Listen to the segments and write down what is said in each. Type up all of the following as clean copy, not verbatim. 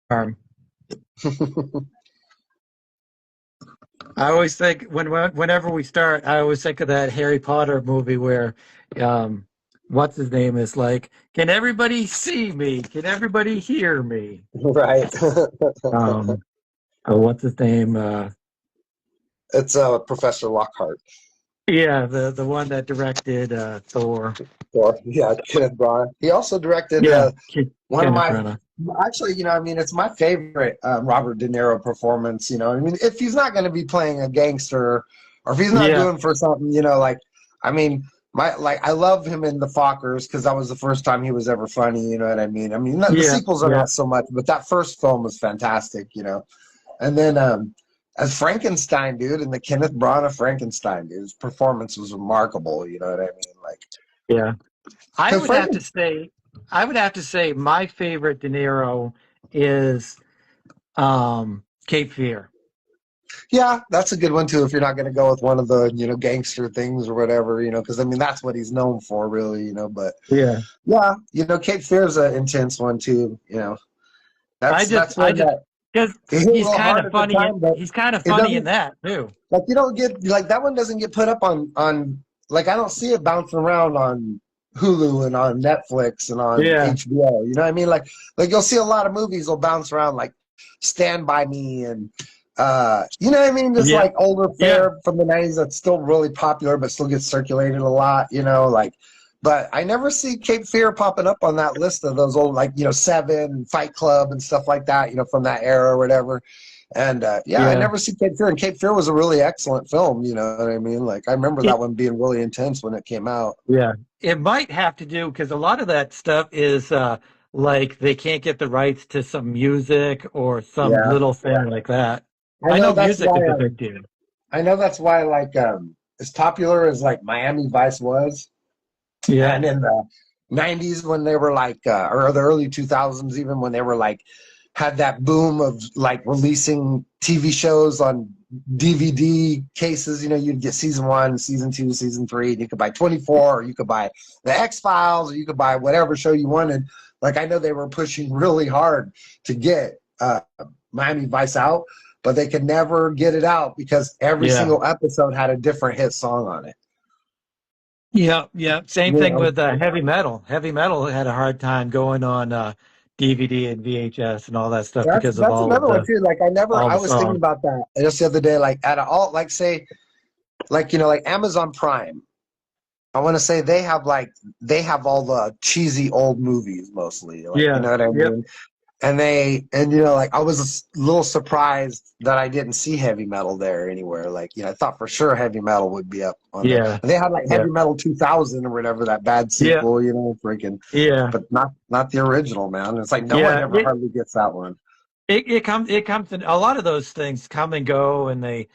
Farm. I always think whenever we start, I always think of that Harry Potter movie where, um, what's his name is like, can everybody see me? Can everybody hear me? Right. Um, what's his name? It's Professor Lockhart. Yeah, the one that directed Thor. Or yeah, Kenneth Branagh. He also directed Yeah, one of Kenneth my Branagh. actually, I mean, it's my favorite Robert De Niro performance. I mean, if he's not going to be playing a gangster, or if he's not Yeah, doing for something, like, I mean, I love him in The Fockers because that was the first time he was ever funny. You know what I mean? I mean, the yeah, sequels are yeah. not so much, but that first film was fantastic. And then as Frankenstein, dude, and the Kenneth Branagh Frankenstein, dude, his performance was remarkable. You know what I mean? Like, Yeah. I because would have to Frankenstein. say, I would have to say my favorite De Niro is Cape Fear. Yeah, that's a good one too. If you're not going to go with one of the gangster things or whatever, because I mean that's what he's known for, really. But Yeah. yeah, Cape Fear's an intense one too. That's I one just that because it hit a he's little kind hard of at the funny. time, but He's kind of it funny in doesn't that too. like you don't get like that one doesn't get put up on like I don't see it bouncing around on Hulu and on Netflix and on Yeah. HBO. You know what I mean? Like you'll see a lot of movies will bounce around like Stand By Me and you know what I mean? Just Yeah. like older Yeah. fare from the 90s that's still really popular but still gets circulated a lot, like but I never see Cape Fear popping up on that list of those old like, Seven, Fight Club and stuff like that, from that era or whatever. And yeah, I Yeah. never see Cape Fear, and Cape Fear was a really excellent film. You know what I mean? Like I remember that It one being really intense when it came out. yeah. It might have to do because a lot of that stuff is like they can't get the rights to some music or some Yeah, little thing like that. I I know know that's music why. is a big deal. I know that's why. Like as popular as like Miami Vice was, Yeah. and in the 90s when they were like or the early 2000s even when they were like had that boom of like releasing TV shows on DVD cases. You'd get season 1, season 2, season 3, and you could buy 24, or you could buy the X-Files, or you could buy whatever show you wanted. Like I know they were pushing really hard to get Miami Vice out, but they could never get it out because every Yeah. single episode had a different hit song on it. Yeah, yeah. Same You thing know, with heavy metal. Heavy metal had a hard time going on DVD and VHS and all that stuff That's because of that's another one too. Like all I the was thinking songs. about that just the other day. Like at all, like say, like like Amazon Prime. I want to say they have all the cheesy old movies mostly. Like you Yeah. know what I Yep. mean? And like I was a little surprised that I didn't see heavy metal there anywhere. Like I thought for sure heavy metal would be up on there. Yeah. And they had like Yeah. Heavy Metal 2000 or whatever that bad Yeah. sequel. Freaking, Yeah. but not the original man. It's like no one Yeah. ever hardly gets that one. It comes in a lot of those things come and go and I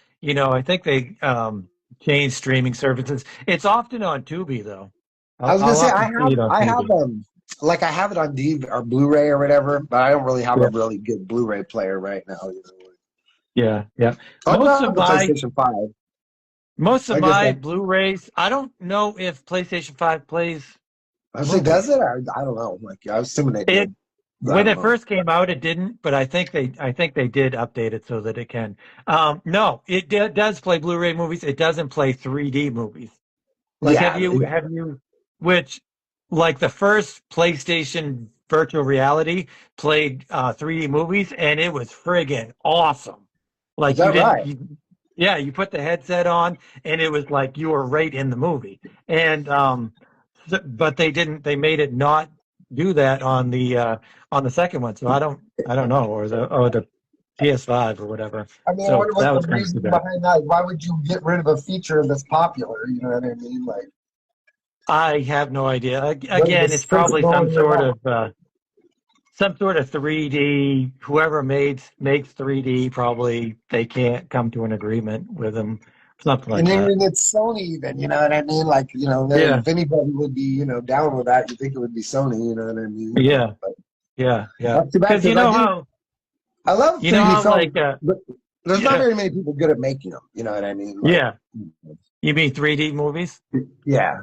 think they change streaming services. It's often on Tubi though. I was gonna I'll say often see it on I have Tubi. like I have it on DVD or Blu-ray or whatever, but I don't really have a Yeah. really good Blu-ray player right now. Yeah. Yeah. I do Most have of the my PlayStation 5. most of I guess my Blu-rays, I don't know if PlayStation 5 plays I was like, does Blu-ray. it? I don't know. Like I was assuming they It did, but I When don't it know. first came out, it didn't, but I think they did update it so that it can. No, does play Blu-ray movies. It doesn't play 3D movies. Like Yeah, which like the first PlayStation virtual reality played 3D movies and it was friggin' awesome. is Like that right? yeah, you put the headset on and it was like you were right in the movie. And but they made it not do that on the second one. So I don't know, or the PS5 or whatever. I mean, I So wonder what that the was kind of too reason bad. behind that. Why would you get rid of a feature that's popular? You know what I mean? Like, I have no idea. what is the Again, it's probably sensibility of that? some sort of 3D. Whoever makes 3D, probably they can't come to an agreement with them, something And like then that. it's Sony, even. You know what I mean? Like, Yeah, if anybody would be, down with that, you think it would be Sony. You know what I mean? yeah, yeah, yeah. That's too bad Because because I love you know 3D how films, like but there's not yeah, very many people good at making them. You know what I mean? Like, yeah. You mean 3D movies? yeah,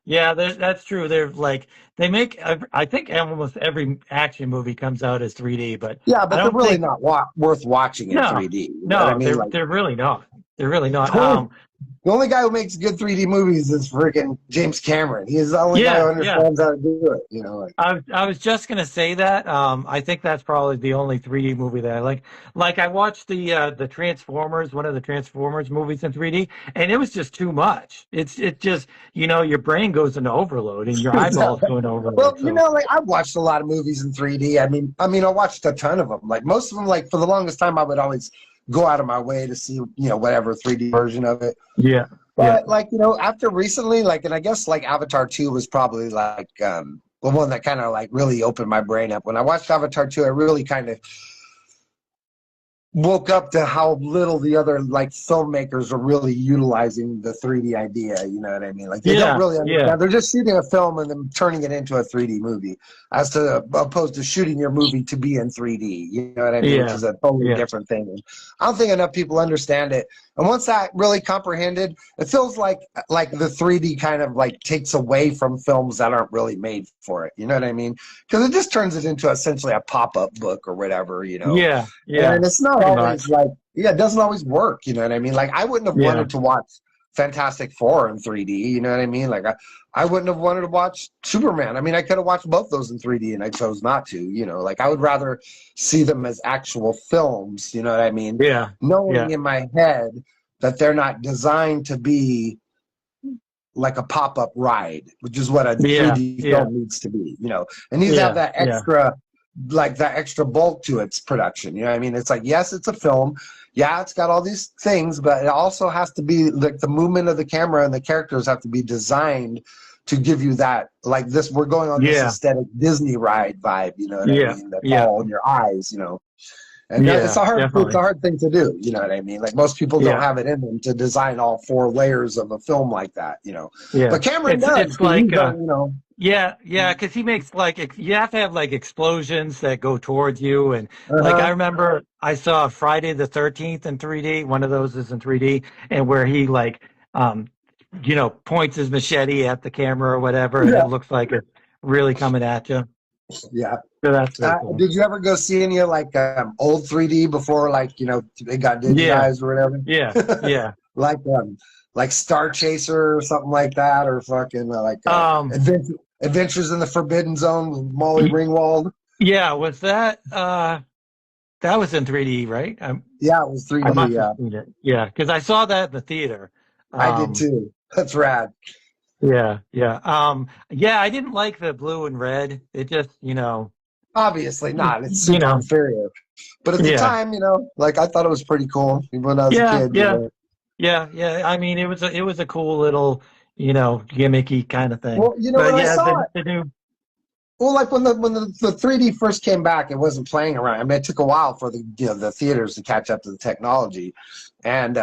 Yeah, that's true. They're like they make. I think almost every action movie comes out as 3D, but Yeah, I but they're don't really think. not worth watching in No, 3D. You know what I no, mean? Like, they're really not. They're really not. the only guy who makes good 3D movies is freaking James Cameron. He's the only guy who Yeah. understands how to do it. You know, like, I was just gonna say that. I think that's probably the only 3D movie that I like. Like I watched the Transformers, one of the Transformers movies in 3D, and it was just too much. It just your brain goes into overload and your eyeballs go into well, overload. you So know, like I've watched a lot of movies in 3D. I mean, I watched a ton of them. Like most of them, like for the longest time, I would always go out of my way to see, whatever 3D version of it. yeah, yeah, But like, after recently, like, and I guess like Avatar 2 was probably like the one that kind of like really opened my brain up. When I watched Avatar 2, I really kind of woke up to how little the other like filmmakers are really utilizing the 3D idea. You know what I mean? Like they don't yeah, really yeah, understand. They're just shooting a film and then turning it into a 3D movie, as to opposed to shooting your movie to be in 3D. You know what I mean? Which yeah, is a totally yeah, different thing. And I don't think enough people understand it. And once that really comprehended, it feels like the 3D kind of like takes away from films that aren't really made for it. You know what I mean? Because it just turns it into essentially a pop-up book or whatever. yeah, yeah. And it's not Pretty always much. like, yeah, it doesn't always work. You know what I mean? Like I wouldn't have Yeah, wanted to watch Fantastic Four in 3D. You know what I mean? Like I wouldn't have wanted to watch Superman. I mean, I could have watched both those in 3D and I chose not to. Like I would rather see them as actual films. You know what I mean? yeah, Knowing yeah, in my head that they're not designed to be like a pop-up ride, which is what a yeah, 3D yeah, film needs to be, It needs to have yeah, that yeah, extra bulk to its production. You know what I mean? It's like, yes, it's a film. Yeah, it's got all these things, but it also has to be like the movement of the camera and the characters have to be designed to give you that, like this, we're going on this yeah, aesthetic Disney ride vibe, you know what I yeah, mean? That's yeah, all in your eyes. And it's yeah, it's a definitely. hard thing to do, you know what I mean? Like most people don't Yeah, have it in them to design all 4 layers of a film like that. yeah. But Cameron does, It's 'cause he's like done. yeah, yeah, because he makes like you have to have like explosions that go towards you, and like I Uh-huh. remember I saw Friday the 13th in 3D. One of those is in 3D, and where he like points his machete at the camera or whatever, and it Yeah. looks like it's really coming at you. Yeah. So that's pretty cool. Did you ever go see any of like old 3D before like they got Yeah, digitized or yeah, whatever? yeah. like Star Chaser or something like that, or fucking Um, Adventures in the Forbidden Zone with Molly y- Ringwald. yeah. Was that was in 3D, right? Yeah, it was I 3D. must have Yeah, seen it. Yeah, because I saw that in the theater. I did Um, too. That's rad. yeah, yeah. Yeah, I didn't like the blue and red. It just, Obviously not. It's you super know, inferior. But at the yeah, time, like I thought it was pretty cool even when I was a yeah, kid. yeah, yeah, yeah. I mean, it was a cool little, gimmicky kind of thing. Well, when But I yeah, saw it, the new, well, like when the 3D first came back, it wasn't playing around. I mean, it took a while for the theaters to catch up to the technology, and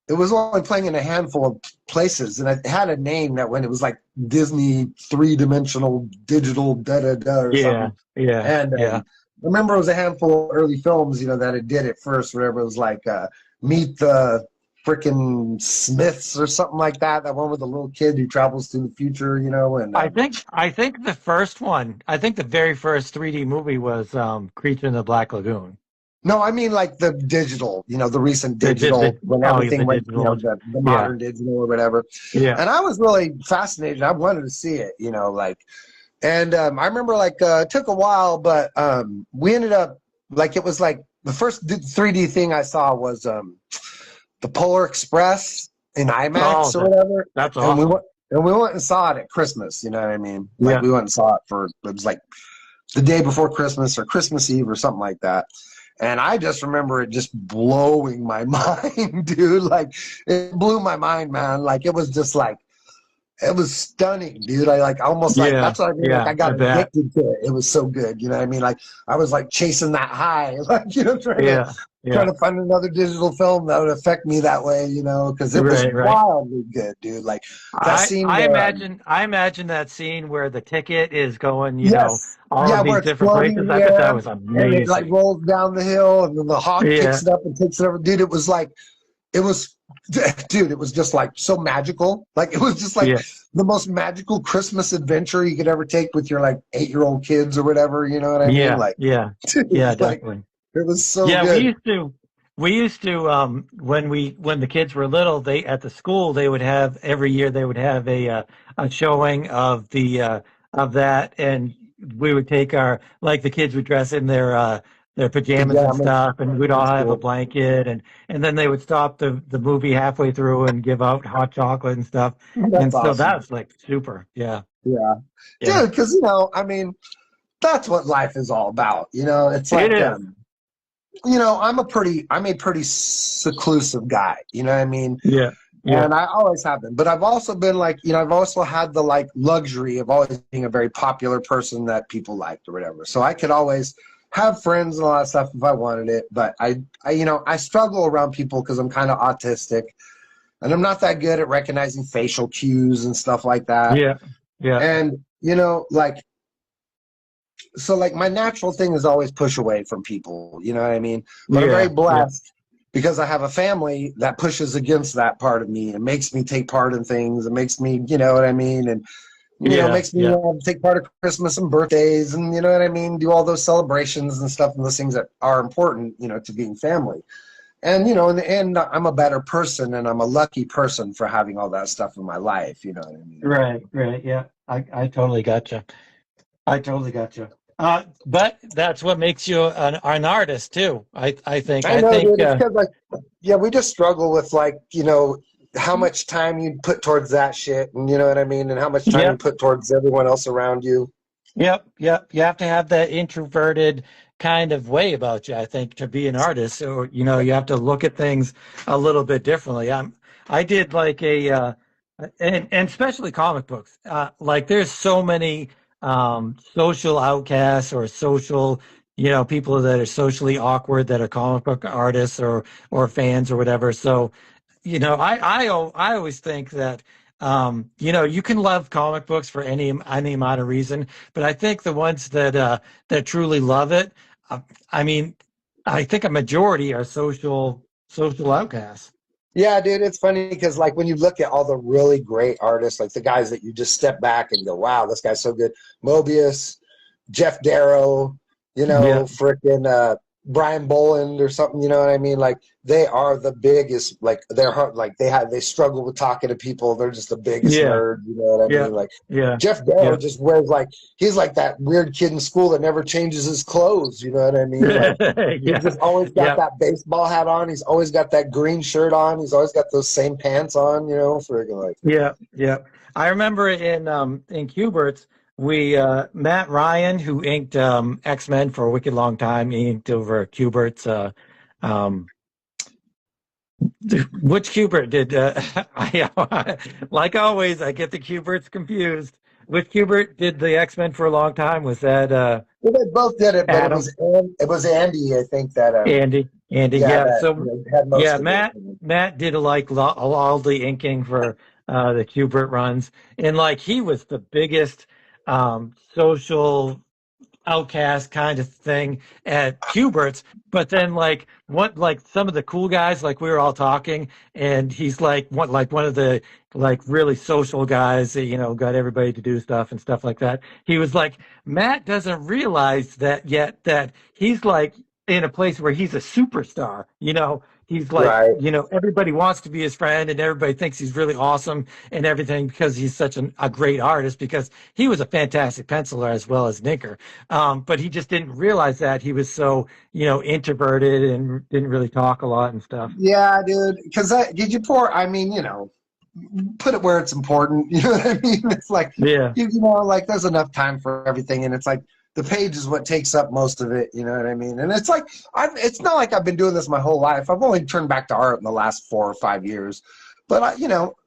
it was only playing in a handful of places, and it had a name that when it was like Disney 3-dimensional digital da da da or yeah, something. yeah, And yeah. I remember it was a handful of early films, that it did at first. Whatever it was like, Meet the frickin' Smiths or something like that. That one with the little kid who travels to the future, and I think the first one, I think the very first 3D movie was Creature in the Black Lagoon. no, I mean like the digital, the recent digital when Oh, the everything went, digital. the Yeah, modern digital or whatever. yeah. And I was really fascinated. I wanted to see it, like, and I remember like it took a while, but we ended up like it was like the first 3D thing I saw was the Polar Express in Oh, IMAX or whatever, that's and we awesome. went. And we went and saw it at Christmas, you know what I mean? Like Yeah, we went and saw it it was like the day before Christmas or Christmas Eve or something like that. And I just remember it just blowing my mind, dude. Like it blew my mind, man. Like it was just like it was stunning, dude. I like almost like yeah, that's what I mean. Like yeah. I I got bet. addicted to it. It was so good, you know what I mean? Like I was like chasing that high, like Yeah, trying yeah. to find another digital film that would affect me that way, because it was Right, right. wildly good, dude. Like that I scene I where imagine I imagine that scene where the ticket is going, yes. all Yeah, of where these it's different floating places. in I the bet that air was and it like amazing. rolls down the hill and then the hawk Yeah, picks it up and takes it over. Dude, it was like, it was, dude, it was just like so magical. Like it was just like yeah, the most magical Christmas adventure you could ever take with your like 8-year-old kids or whatever. You know what I mean? Yeah, Like, yeah, yeah, like definitely. it was so Yeah, good. we used to when the kids were little, they at the school they would have every year they would have a showing of the of that, and we would take our like the kids would dress in their pajamas and Pajamas. stuff, and we'd all That's have a cool. blanket, and then they would stop the movie halfway through and give out hot chocolate and stuff, and That's so awesome. that's like super. Yeah, Yeah, yeah, dude. Because I mean, that's what life is all about. It's it like, is. I'm a pretty seclusive guy. You know what I mean? Yeah, yeah, And I always have been. But I've also been like, I've also had the like luxury of always being a very popular person that people liked or whatever. So I could always have friends and all that stuff if I wanted it. But I struggle around people because I'm kind of autistic and I'm not that good at recognizing facial cues and stuff like that. yeah, yeah, And, like, so like my natural thing is always push away from people, you know what I mean? But I'm very yeah, yeah, blessed because I have a family that pushes against that part of me and makes me take part in things and makes me, you know what I mean? And, yeah, makes me yeah. take part of Christmas and birthdays and, you know what I mean? Do all those celebrations and stuff and those things that are important, to being family. And, in the end, I'm a better person and I'm a lucky person for having all that stuff in my life, you know what I mean? Right, right. Yeah, I totally gotcha. I totally gotcha. But that's what makes you an artist too. I think. I I know, think. dude. It's because, like, yeah, we just struggle with, like, how much time you put towards that shit, and you know what I mean, and how much time you Yep, put towards everyone else around you. yep, yep. You have to have that introverted kind of way about you, I think, to be an artist. Or you have to look at things a little bit differently. I did like and especially comic books. Like there's so many social outcasts or social, people that are socially awkward that are comic book artists or fans or whatever. So, I always think that you can love comic books for any amount of reason, but I think the ones that truly love it, uh, I mean, I think a majority are social outcasts. Yeah, dude, it's funny because, like, when you look at all the really great artists, like the guys that you just step back and go, "Wow, this guy's so good." Mobius, Jeff Darrow, Yeah, freaking Brian Boland or something. You know what I mean? Like they are the biggest. Like they're hard. Like they struggle with talking to people. They're just the biggest yeah, nerds. You know what I yeah, mean? Like yeah, Jeff Darrow yeah, just wears like he's like that weird kid in school that never changes his clothes. You know what I mean? Like he's yeah, just always got yeah, that baseball hat on. He's always got that green shirt on. He's always got those same pants on. Friggin' like. yeah, yeah. I remember in Cubert's, we Matt Ryan, who inked X-Men for a wicked long time, he inked over Cubert's. Um, which Cubert did? Like always, I get the Cuberts confused. Which Cubert did the X-Men for a long time? Was that Well, they both did it, but Adam? it was Andy, I think that Andy, yeah, yeah. that So had yeah, most of it. Matt did like all the inking for the Cubert runs, and like he was the biggest social outcast kind of thing at Hubert's. But then like some of the cool guys, like we were all talking, and he's one of the like really social guys that got everybody to do stuff and stuff like that. He was like, Matt doesn't realize that yet that he's like in a place where he's a superstar. He's like, Right. everybody wants to be his friend and everybody thinks he's really awesome and everything because he's such a great artist because he was a fantastic penciler as well as inker. But he just didn't realize that he was so, introverted and didn't really talk a lot and stuff. Yeah, dude. Because did you pour? I mean, put it where it's important. You know what I mean? It's like Yeah. like there's enough time for everything, and it's like the page is what takes up most of it. You know what I mean? And it's like it's not like I've been doing this my whole life. I've only turned back to art in the last 4 or 5 years, but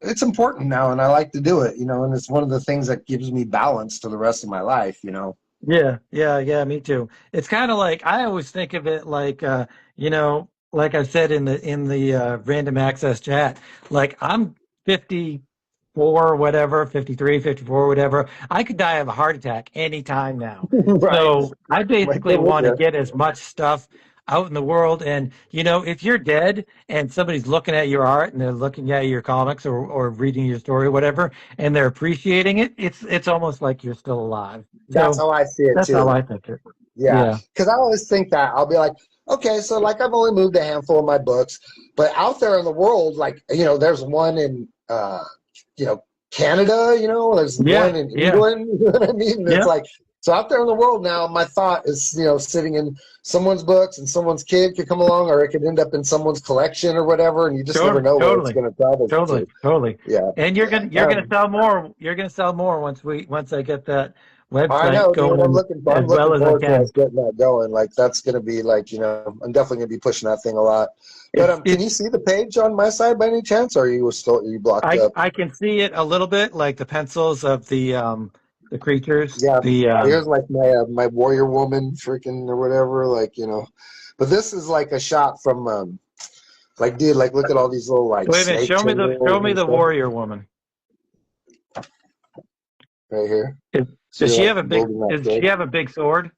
it's important now, and I like to do it. And it's one of the things that gives me balance to the rest of my life. Yeah. Yeah. Yeah. Me too. It's kind of like, I always think of it like, like I said in the random access chat, like I'm 54, whatever, 53, 54, whatever. I could die of a heart attack anytime now. Right. So I Right basically there with want to you. get as much stuff out in the world. And, if you're dead and somebody's looking at your art and they're looking at your comics or reading your story or whatever, and they're appreciating it, it's almost like you're still alive. That's So how I see it that's how too. I think it. Yeah, Yeah. because I always think that I'll be like, okay, so like I've only moved a handful of my books, but out there in the world, like there's one in you know Canada, there's Yeah. one in Yeah. England. You know what I mean? And it's Yeah. like so out there in the world now. My thought is sitting in someone's books, and someone's kid could come along, or it could end up in someone's collection or whatever, and you just never Totally. know where it's Totally. going to travel to. Totally. Totally. Yeah, And you're gonna um, sell more. You're gonna sell more once I get that I website know, dude. going I'm as looking well as I forward to us can. getting that going. Like that's gonna be like, I'm definitely gonna be pushing that thing a lot. But It's can you it's see the page on my side by any chance, or are you blocked I up? I can see it a little bit, like the pencils of the creatures. Yeah, The here's like my warrior woman freaking or whatever, like But this is like a shot from like dude, like look at all these little like Wait a minute. snake Show tendrils me and the stuff warrior woman. right here. Is, See does she like have a big? building that Does she sword. have a big sword?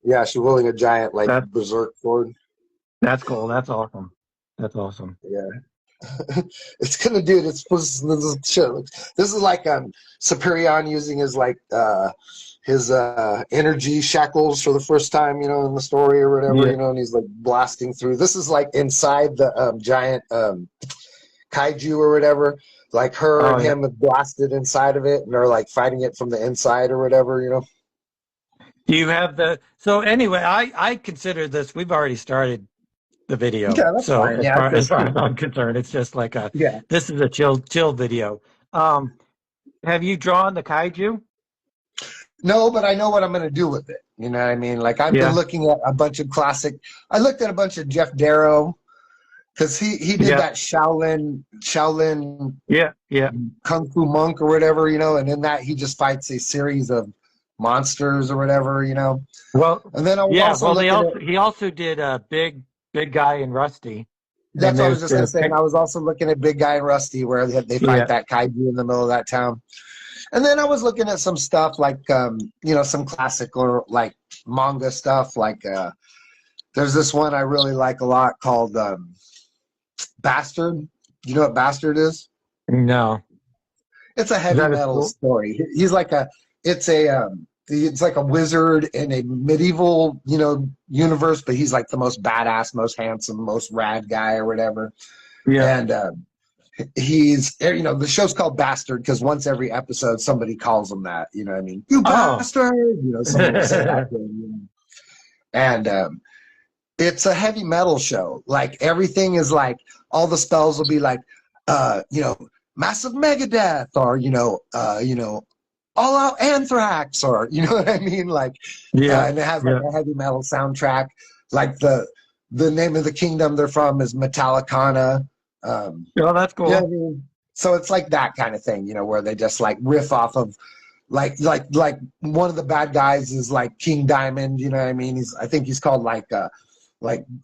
Yeah, she's wielding a giant like That berserk sword. that's cool. That's awesome. That's awesome. Yeah. It's gonna do this shit. This is like Superion using his energy shackles for the first time, in the story or whatever, Yeah. and he's like blasting through. This is like inside the giant kaiju or whatever. Like her Oh and yeah. him have blasted inside of it, and they're like fighting it from the inside or whatever, Do you have the? So anyway, I consider this. We've already started the Okay, video. that's So fine. Yeah, as that's far as fine. I'm concerned, it's just like Yeah. this is a chill video. Um, have you drawn the kaiju? No, but I know what I'm going to do with it. You know what I mean? Like I've been Yeah. looking at a bunch of classic. I looked at a bunch of Jeff Darrow because he did Yeah. that Shaolin Yeah. Yeah. Kung Fu Monk or whatever, and in that he just fights a series of monsters or whatever, Well, And then I was yeah. also Well, looking at. he also did a big guy in Rusty, and That's what I was just going to say. And I was also looking at Big Guy and Rusty, where they fight yeah. that kaiju in the middle of that town. And then I was looking at some stuff like, some classic or like manga stuff. Like there's this one I really like a lot called Bastard. You know what Bastard is? No. It's a Is heavy that a metal school? story. He's like it's like a wizard in a medieval, universe, but he's like the most badass, most handsome, most rad guy or whatever. Yeah. And he's, the show's called Bastard because once every episode somebody calls him that. You know what I mean? You Oh. bastard! Someone will say that to him. And it's a heavy metal show. Like everything is like all the spells will be like, massive Megadeth or all out Anthrax or what I mean? Like, Yeah. and it has like a heavy metal soundtrack. Like the name of the kingdom they're from is Metallicana. Oh, that's cool. Yeah, I mean, so it's like that kind of thing, where they just like riff off of like one of the bad guys is like King Diamond, you know what I mean? I think he's called like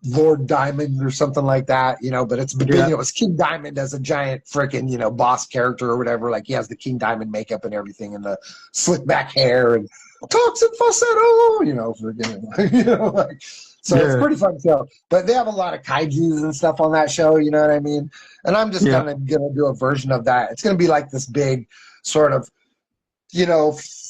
Lord Diamond or something like that, but it's King Diamond as a giant freaking, boss character or whatever. Like he has the King Diamond makeup and everything and the slick back hair and toxic falsetto, freaking, like, so it's a pretty fun show. But they have a lot of kaijus and stuff on that show, you know what I mean? And I'm just kind of going to do a version of that. It's going to be like this big sort of,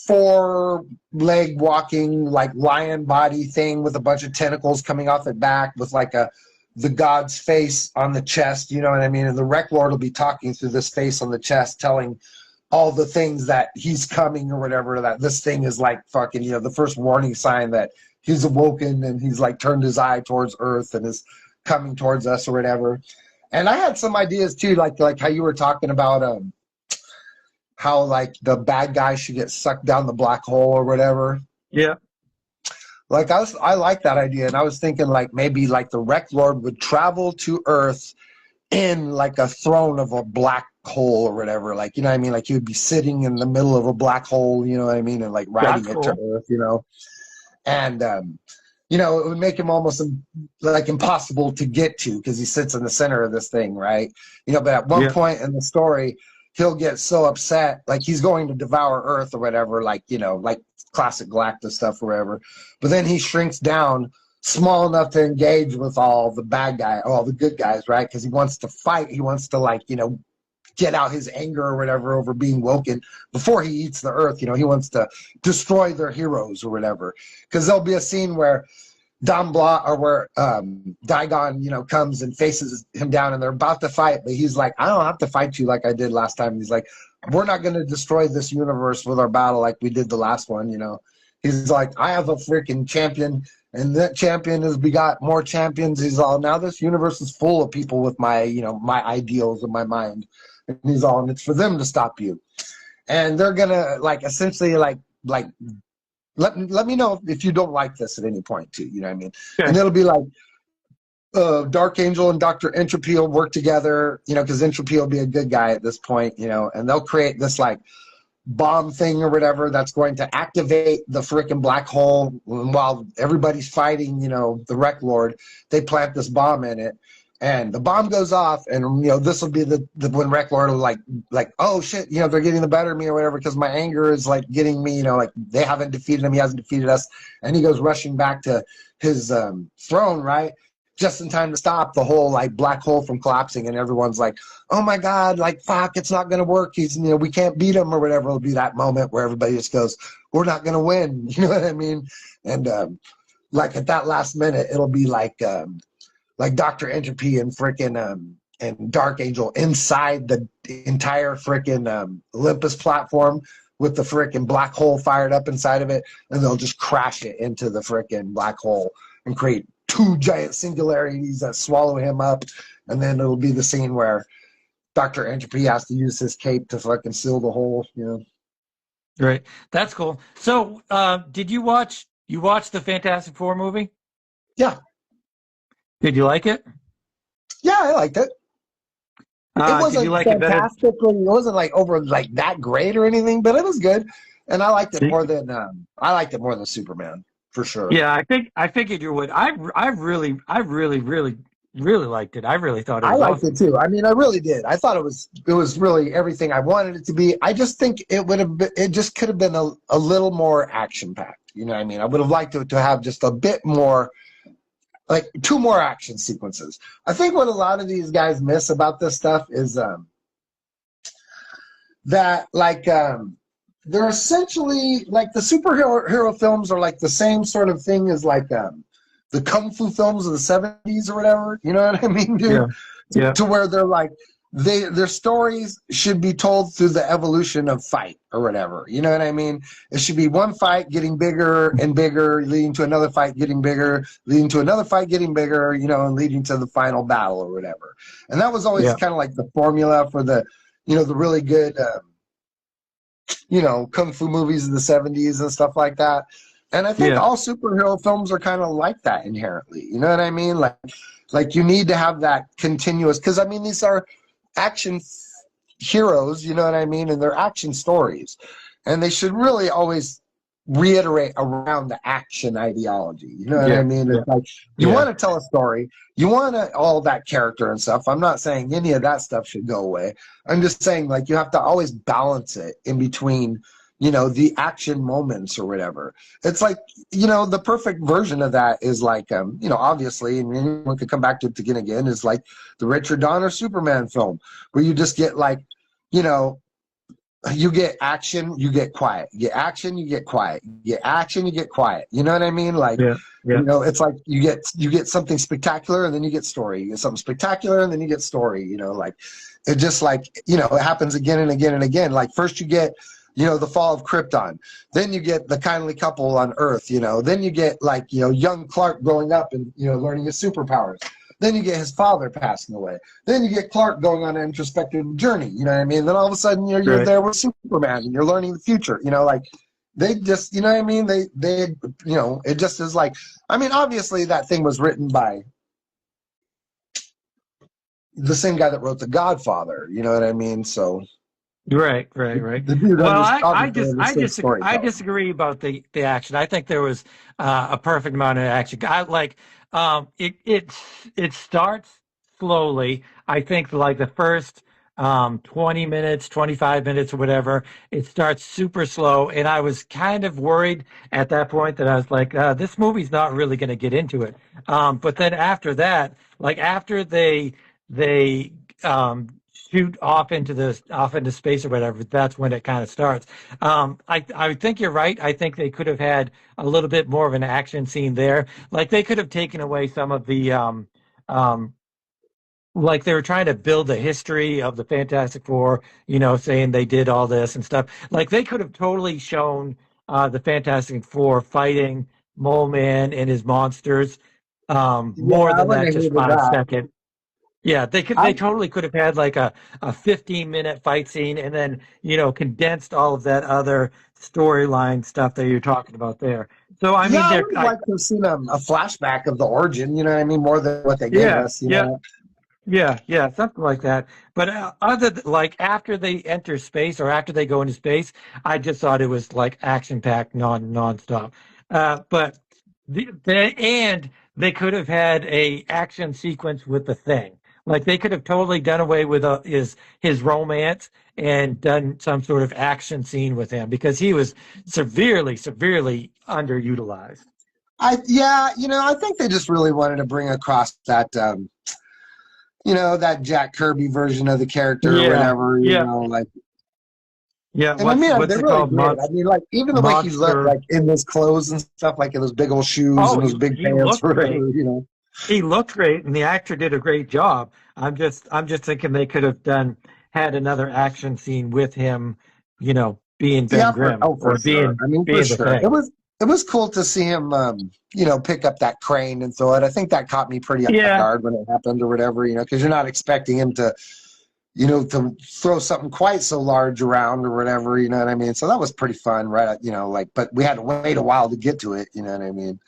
4-leg walking, like lion body thing with a bunch of tentacles coming off it back with like the god's face on the chest, you know what I mean? And the Rec Lord will be talking through this face on the chest, telling all the things that he's coming or whatever, that this thing is like fucking, the first warning sign that he's awoken and he's like turned his eye towards Earth and is coming towards us or whatever. And I had some ideas too, like how you were talking about how like the bad guy should get sucked down the black hole or whatever. Yeah. Like I like that idea, and I was thinking like maybe like the Rec Lord would travel to Earth in like a throne of a black hole or whatever. Like, you know what I mean? Like he would be sitting in the middle of a black hole, you know what I mean? And like riding it to Earth, And it would make him almost like impossible to get to because he sits in the center of this thing, right? But at one point in the story, he'll get so upset, like he's going to devour Earth or whatever, like, like classic Galactus stuff or whatever. But then he shrinks down small enough to engage with all the bad guy, all the good guys, right? Because he wants to fight. He wants to, like, get out his anger or whatever over being woken before he eats the earth. He wants to destroy their heroes or whatever. Because there'll be a scene where Don Blah or where Digon, comes and faces him down, and they're about to fight, but he's like, I don't have to fight you like I did last time. He's like, we're not going to destroy this universe with our battle like we did the last one. He's like, I have a freaking champion, and that champion has begot more champions. He's all, now this universe is full of people with my, my ideals in my mind. And he's all, and it's for them to stop you. And they're gonna, like, essentially like let me know if you don't like this at any point too. You know what I mean? Okay. And it'll be like Dark Angel and Dr. Entropy will work together, because Entropy will be a good guy at this point, and they'll create this like bomb thing or whatever that's going to activate the freaking black hole. While everybody's fighting, the Wreck Lord, they plant this bomb in it. And the bomb goes off, and this will be the when Wreck Lord will like, oh shit, they're getting the better of me or whatever, because my anger is like getting me, like they haven't defeated him, he hasn't defeated us, and he goes rushing back to his throne, right, just in time to stop the whole like black hole from collapsing, and everyone's like, oh my god, like fuck, it's not gonna work, he's we can't beat him or whatever. It'll be that moment where everybody just goes, we're not gonna win, you know what I mean? And like at that last minute, it'll be like Dr. Entropy and frickin' and Dark Angel inside the entire frickin' Olympus platform with the frickin' black hole fired up inside of it, and they'll just crash it into the frickin' black hole and create two giant singularities that swallow him up, and then it'll be the scene where Dr. Entropy has to use his cape to fucking seal the hole, Right. That's cool. So, did you watch the Fantastic Four movie? Yeah. Did you like it? Yeah, I liked it. It wasn't did you like it better? fantastically, it wasn't like over like that great or anything, but it was good. And I liked it See? more than Superman, for sure. Yeah, I figured you would. I really liked it. I really thought it I was liked awesome. it too. I mean, I really did. I thought it was really everything I wanted it to be. I just think it just could have been a little more action packed. You know what I mean? I would have liked it to have just a bit more, like 2 more action sequences. I think what a lot of these guys miss about this stuff is that they're essentially like the superhero films are like the same sort of thing as like the kung fu films of the 70s or whatever. You know what I mean, dude? Yeah. Yeah. To where they're like, their stories should be told through the evolution of fight or whatever. You know what I mean? It should be one fight getting bigger and bigger, leading to another fight getting bigger, leading to another fight getting bigger, and leading to the final battle or whatever. And that was always kind of like the formula for the, the really good, kung fu movies in the 70s and stuff like that. And I think all superhero films are kind of like that inherently. You know what I mean? Like you need to have that continuous, because I mean, these are action heroes, you know what I mean, and they're action stories, and they should really always reiterate around the action ideology, you know what I mean? It's like you want to tell a story, you want all that character and stuff. I'm not saying any of that stuff should go away. I'm just saying, like, you have to always balance it in between, the action moments or whatever. It's like, the perfect version of that is like, obviously, and anyone could come back to it again, is like the Richard Donner Superman film, where you just get like, you get action, you get quiet. You get action, you get quiet. You get action, you get quiet. You know what I mean? Like, it's like you get something spectacular, and then you get story. You get something spectacular, and then you get story. Like it just like, it happens again and again and again. Like first you get, the fall of Krypton. Then you get the kindly couple on Earth, Then you get like, young Clark growing up and, learning his superpowers. Then you get his father passing away. Then you get Clark going on an introspective journey, you know what I mean? Then all of a sudden you're there with Superman and you're learning the future, like they just, you know what I mean? They it just is like, I mean, obviously that thing was written by the same guy that wrote The Godfather, you know what I mean? So Right. the dude Well, I disagree about the action. I think there was a perfect amount of action. I like it starts slowly. I think like the first 20 minutes, 25 minutes, or whatever. It starts super slow, and I was kind of worried at that point that I was like, this movie's not really going to get into it. But then after that, like after they shoot off into space or whatever, that's when it kind of starts. I think you're right. I think they could have had a little bit more of an action scene there. Like they could have taken away some of the um, like they were trying to build a history of the Fantastic Four, saying they did all this and stuff. Like they could have totally shown the Fantastic Four fighting Mole Man and his monsters Yeah, more I than wouldn't that have just hated five that. second. Yeah, they I totally could have had like a 15-minute fight scene and then, condensed all of that other storyline stuff that you're talking about there. So I Yeah, mean, I would have liked to have seen a flashback of the origin. You know what I mean? More than what they gave yeah, us. You yeah. know. Yeah, yeah, something like that. But like after they enter space or after they go into space, I just thought it was like action packed, nonstop. But and they could have had a action sequence with the Thing. Like they could have totally done away with his romance and done some sort of action scene with him because he was severely underutilized. Yeah, I think they just really wanted to bring across that that Jack Kirby version of the character or Yeah, whatever. yeah, Like, yeah. and I What's mean, what's they it really called? did. I mean, like even the way he looked, Monster. like in his clothes and stuff, like in those big old shoes Oh, and those big he pants looked or great. whatever. He looked great, and the actor did a great job. I'm just thinking they could have had another action scene with him, being Ben Yeah, Grimm for or sure. I mean, for being the sure. It Thing. was it was cool to see him, pick up that crane and throw it. I think that caught me pretty off Yeah, guard when it happened or whatever, because you're not expecting him to, to throw something quite so large around or whatever. You know what I mean? So that was pretty fun, right? But we had to wait a while to get to it. You know what I mean?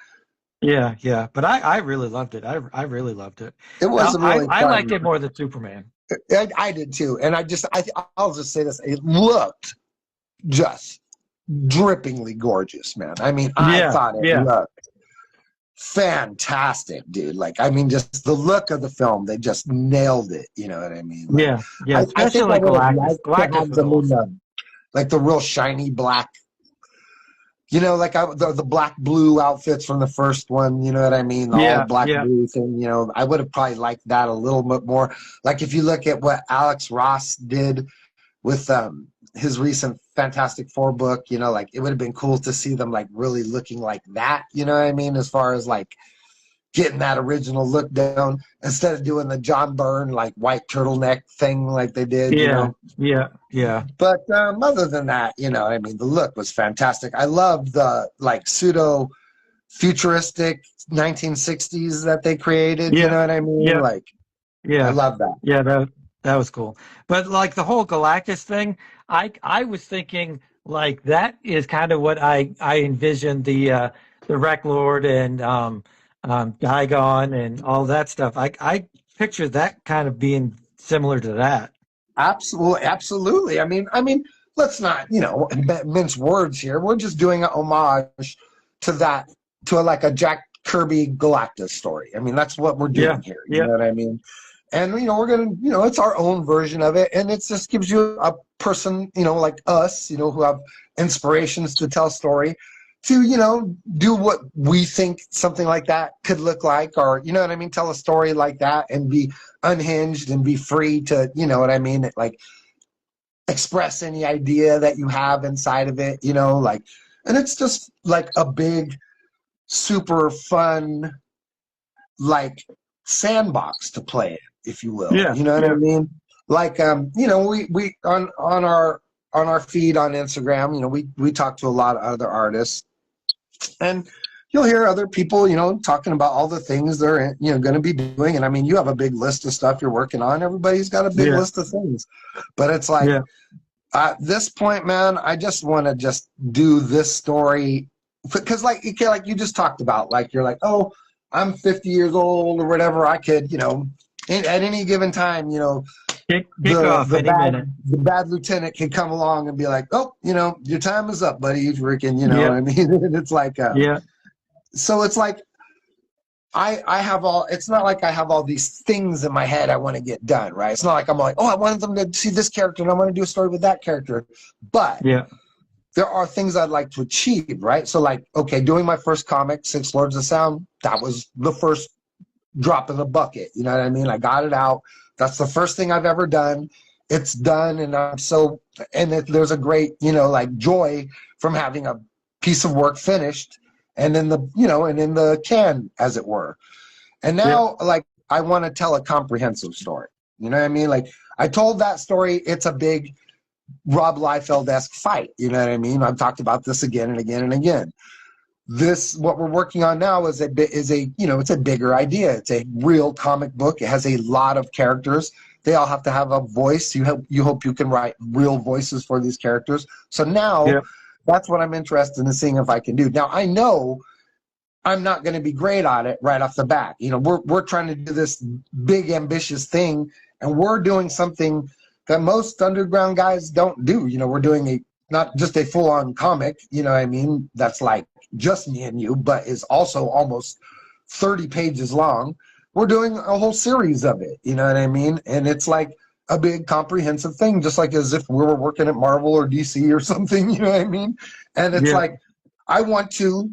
yeah, yeah. But I really loved it. I really loved it. It was a really I liked fun. it more than Superman. I did too, and I'll just say this: it looked just drippingly gorgeous, man. I mean, I Yeah, thought it yeah, looked fantastic, dude. Like, I mean, just the look of the film, they just nailed it. You know what I mean? Like, yeah, yeah. I Especially think I like would have Galactus. liked to Galactus have was them in awesome. the real shiny black, like the black blue outfits from the first one. You know what I mean? The all Yeah, black yeah, blue thing. I would have probably liked that a little bit more. Like, if you look at what Alex Ross did with his recent Fantastic Four book, like it would have been cool to see them like really looking like that, you know what I mean? As far as like getting that original look down instead of doing the John Byrne like white turtleneck thing like they did, yeah, yeah, yeah, But other than that, I mean, the look was fantastic. I love the like pseudo futuristic 1960s that they created, you yeah, know what I mean? yeah, Like, I yeah. love that. Yeah, that was cool. But like the whole Galactus thing, I was thinking like that is kind of what I envisioned the Wreck Lord and Digon and all that stuff. I picture that kind of being similar to that. Absolutely, absolutely. I mean, let's not, mince words here. We're just doing a homage to that, like a Jack Kirby Galactus story. I mean, that's what we're Yeah, doing here. You yeah, know what I mean? And we're gonna, it's our own version of it, and it just gives you a person, like us, who have inspirations to tell story, to do what we think something like that could look like, or you know what I mean, tell a story like that and be unhinged and be free to, you know what I mean, like express any idea that you have inside of it, like, and it's just like a big, super fun, like sandbox to play in, if you will. yeah, You know what I yeah, mean? Like, we on our feed on Instagram, we talk to a lot of other artists, and you'll hear other people, talking about all the things they're, going to be doing. And I mean, you have a big list of stuff you're working on. Everybody's got a big yeah, list of things, but it's like yeah, at this point, man, I just want to just do this story because, like, like you just talked about, like you're like, oh, I'm 50 years old or whatever. I could, at any given time, kick off the any bad minute. the bad lieutenant can come along and be like, oh, your time is up, buddy. You freaking, what Yeah, I mean? And it's like, yeah, so it's like I have all, it's not like I have all these things in my head I want to get done, right? It's not like I'm like, oh, I wanted them to see this character and I want to do a story with that character. But Yeah. there are things I'd like to achieve, right? So like, okay, doing my first comic, Six Lords of Sound, that was the first drop in the bucket. You know what I mean? I got it out. That's the first thing I've ever done. It's done. And I'm so, and there's a great, you know, like joy from having a piece of work finished and in the, you know, and in the can, as it were. And now, like, I want to tell a comprehensive story. You know what I mean? Like, I told that story. It's a big Rob Liefeld-esque fight. You know what I mean? I've talked about this again and again and again. This, what we're working on now is a, you know, it's a bigger idea. It's a real comic book. It has a lot of characters. They all have to have a voice. You hope you can write real voices for these characters. So now that's what I'm interested in seeing if I can do. Now I know I'm not going to be great at it right off the bat. You know, we're trying to do this big ambitious thing, and we're doing something that most underground guys don't do. You know, we're doing not just a full-on comic, you know what I mean, that's like just me and you, but is also almost 30 pages long. We're doing a whole series of it, you know what I mean? And it's like a big comprehensive thing, just like as if we were working at Marvel or DC or something, you know what I mean? And it's like, I want to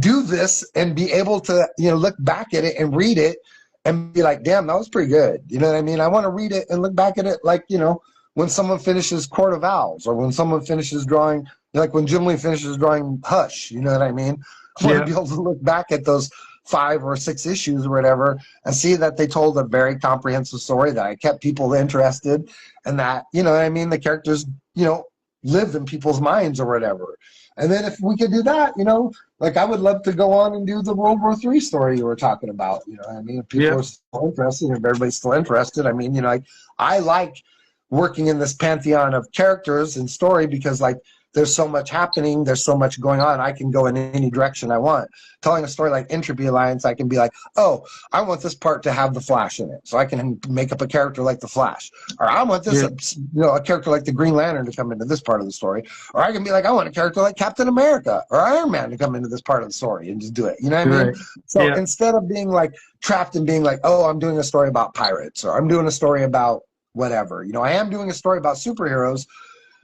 do this and be able to, you know, look back at it and read it and be like, damn, that was pretty good. You know what I mean? I want to read it and look back at it like, you know, when someone finishes Court of Owls, or when someone finishes drawing, like when Jim Lee finishes drawing Hush, you know what I mean? I want to be able to look back at those 5 or 6 issues or whatever and see that they told a very comprehensive story, that I kept people interested, and that, you know what I mean, the characters, you know, lived in people's minds or whatever. And then if we could do that, you know, like I would love to go on and do the World War III story you were talking about. You know what I mean? If people are still interested, if everybody's still interested, I mean, you know, I like working in this pantheon of characters and story because, like, there's so much happening, there's so much going on. I can go in any direction I want. Telling a story like Entropy Alliance, I can be like, oh, I want this part to have the Flash in it, so I can make up a character like the Flash. Or I want this, you know, a character like the Green Lantern to come into this part of the story. Or I can be like, I want a character like Captain America or Iron Man to come into this part of the story and just do it. You know what I mean? So instead of being like trapped and being like, oh, I'm doing a story about pirates, or I'm doing a story about whatever. You know, I am doing a story about superheroes,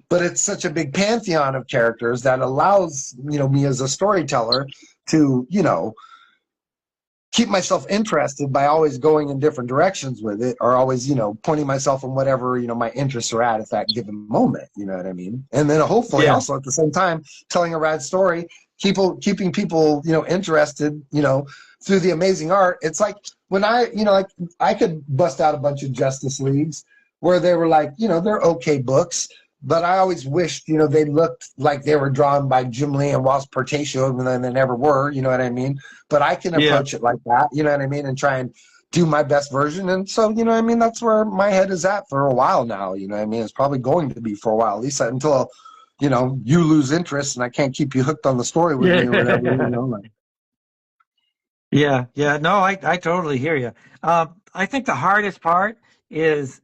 but it's such a big pantheon of characters that allows, you know, me as a storyteller to, you know, keep myself interested by always going in different directions with it, or always, you know, pointing myself in whatever, you know, my interests are at that given moment. You know what I mean? And then hopefully also at the same time telling a rad story, keeping people, you know, interested, you know, through the amazing art. It's like when you know, like I could bust out a bunch of Justice Leagues where they were like, you know, they're okay books, but I always wished, you know, they looked like they were drawn by Jim Lee and Walt Portacio, and then they never were, you know what I mean? But I can approach it like that, you know what I mean, and try and do my best version. And so, you know what I mean, that's where my head is at for a while now, you know what I mean? It's probably going to be for a while, at least until, you know, you lose interest and I can't keep you hooked on the story with me or whatever, you know. Like. No, I totally hear you. I think the hardest part is,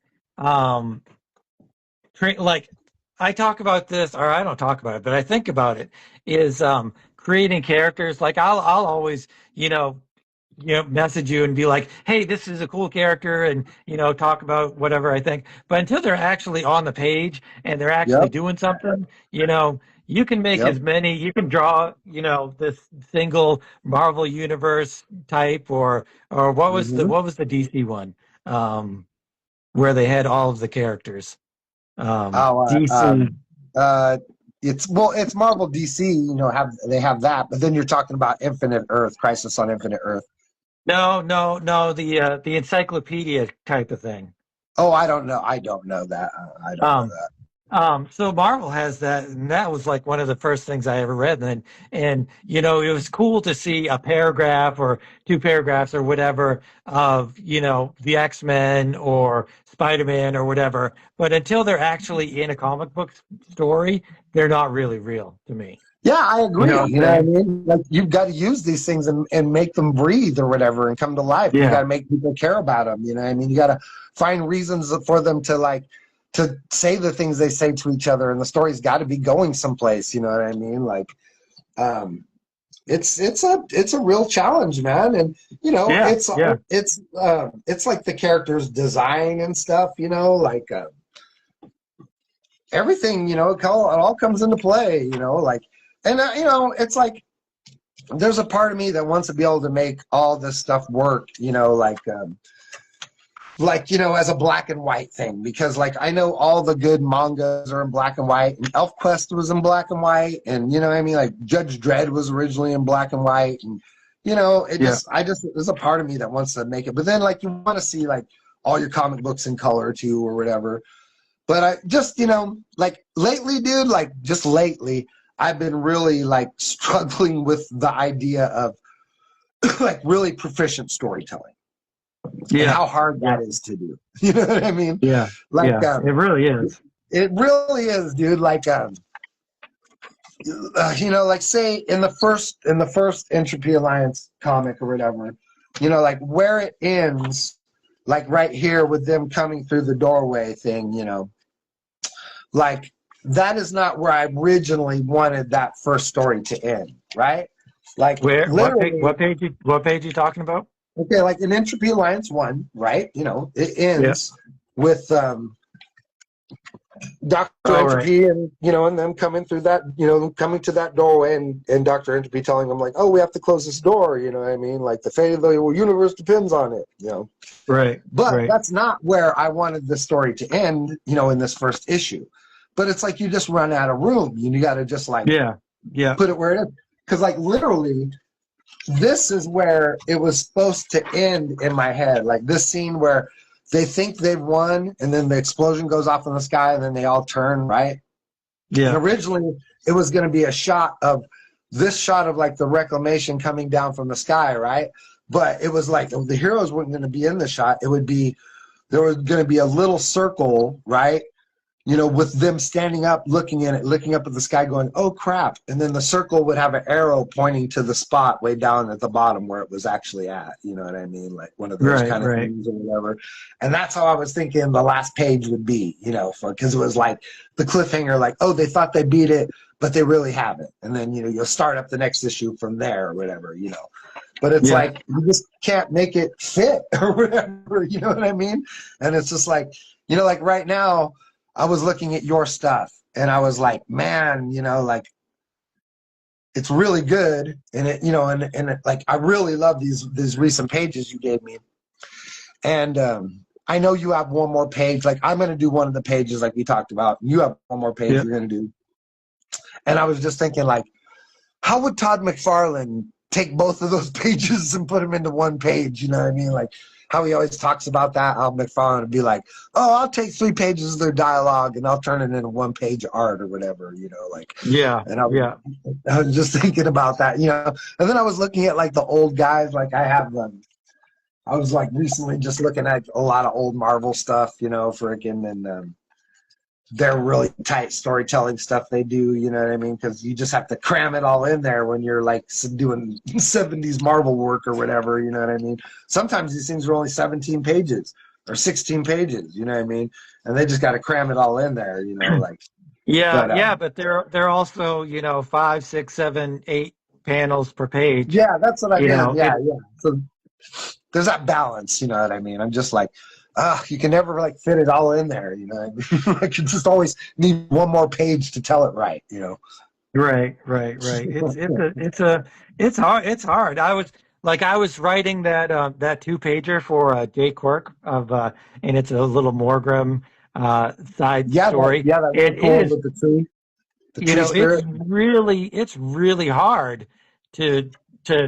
like, I talk about this, or I don't talk about it, but I think about it, is creating characters. Like I'll always, message you and be like, hey, this is a cool character, and, talk about whatever I think. But until they're actually on the page and they're actually doing something, you can make as many, you can draw, this single Marvel Universe type, or what was the DC one, where they had all of the characters. DC. It's Marvel DC, they have that, but then you're talking about Infinite Earth, Crisis on Infinite Earth. No, the encyclopedia type of thing. Oh, I don't know that. I don't know that. So Marvel has that, and that was like one of the first things I ever read. And it was cool to see a paragraph or 2 paragraphs or whatever of, the X-Men or Spider-Man or whatever. But until they're actually in a comic book story, they're not really real to me. Yeah, I agree. You know what I mean? Like, you've got to use these things and make them breathe or whatever and come to life. You got to make people care about them. You know what I mean? You got to find reasons for them to say the things they say to each other, and the story's got to be going someplace. You know what I mean? Like, it's a real challenge, man. And you know, Yeah, yeah, it's like the characters design and stuff, you know, like everything, you know, it all comes into play, you know, like, and you know, it's like there's a part of me that wants to be able to make all this stuff work, you know, like, you know, as a black and white thing, because like I know all the good mangas are in black and white, and ElfQuest was in black and white, and you know what I mean, like Judge Dredd was originally in black and white, and you know, yeah. there's a part of me that wants to make it, but then like you want to see like all your comic books in color too or whatever. But I just, you know, like lately, dude, like just lately, I've been really like struggling with the idea of like really proficient storytelling and Yeah, how hard yeah, that is to do. You know what I mean? yeah, Like, yeah. It really is. it really is, dude. Like, you know, like say in the first Entropy Alliance comic or whatever, you know, like where it ends, like right here with them coming through the doorway thing, you know, like that is not where I originally wanted that first story to end, right? Like Where? literally, What page you talking about? okay, like in Entropy Alliance 1, right? You know, it Yeah. ends with Dr. Oh, right. Entropy and, you know, and them coming through that, you know, coming to that doorway and Dr. Entropy telling them like, oh, we have to close this door, you know what I mean? Like the fate of the universe depends on it, you know. Right. But Right. that's not where I wanted the story to end, you know, in this first issue. But it's like you just run out of room. You got to just like Yeah. Yeah. put it where it is. Because like literally, this is where it was supposed to end in my head. Like this scene where they think they've won, and then the explosion goes off in the sky, and then they all turn, right? And Yeah. originally, it was going to be a shot of like the reclamation coming down from the sky, right? But it was like the heroes weren't going to be in the shot. It would be there was going to be a little circle, right? You know, with them standing up, looking up at the sky, going, "Oh crap!" And then the circle would have an arrow pointing to the spot way down at the bottom where it was actually at. You know what I mean? Like one of those Right. kind of Right. things or whatever. And that's how I was thinking the last page would be. You know, because it was like the cliffhanger, like, "Oh, they thought they beat it, but they really haven't." And then you know you'll start up the next issue from there or whatever. You know. But it's Yeah. like you just can't make it fit or whatever. You know what I mean? And it's just like, you know, like right now. I was looking at your stuff and I was like, man, you know, like it's really good. And it, you know, and it, like, I really love these recent pages you gave me. And I know you have one more page. Like I'm going to do one of the pages like we talked about. You have one more page Yeah. you're going to do. And I was just thinking like, how would Todd McFarlane take both of those pages and put them into one page? You know what I mean? Like, how he always talks about that, how McFarlane would be like, oh, I'll take 3 pages of their dialogue and I'll turn it into 1 page of art or whatever, you know, like. Yeah. And I Yeah. was just thinking about that, you know. And then I was looking at like the old guys, like I have them. I was like recently just looking at a lot of old Marvel stuff, you know, freaking, and they're really tight storytelling stuff they do, you know what I mean? Because you just have to cram it all in there when you're like doing 70s Marvel work or whatever, you know what I mean? Sometimes these things are only 17 pages or 16 pages, you know what I mean? And they just got to cram it all in there, you know, like. Yeah. But, Yeah. But they're also, you know, 5, 6, 7, 8 panels per page. yeah, that's what I You mean. know, Yeah, yeah. So there's that balance, you know what I mean? I'm just like, you can never like fit it all in there, you know. I mean? Like you just always need one more page to tell it right, you know. Right. Right. Right. It's hard. It's hard. I was writing that 2-pager for Jay Quirk and it's a little Morgrim side Yeah, story. that really It cool is, with the tree, you know, spirit. it's really hard to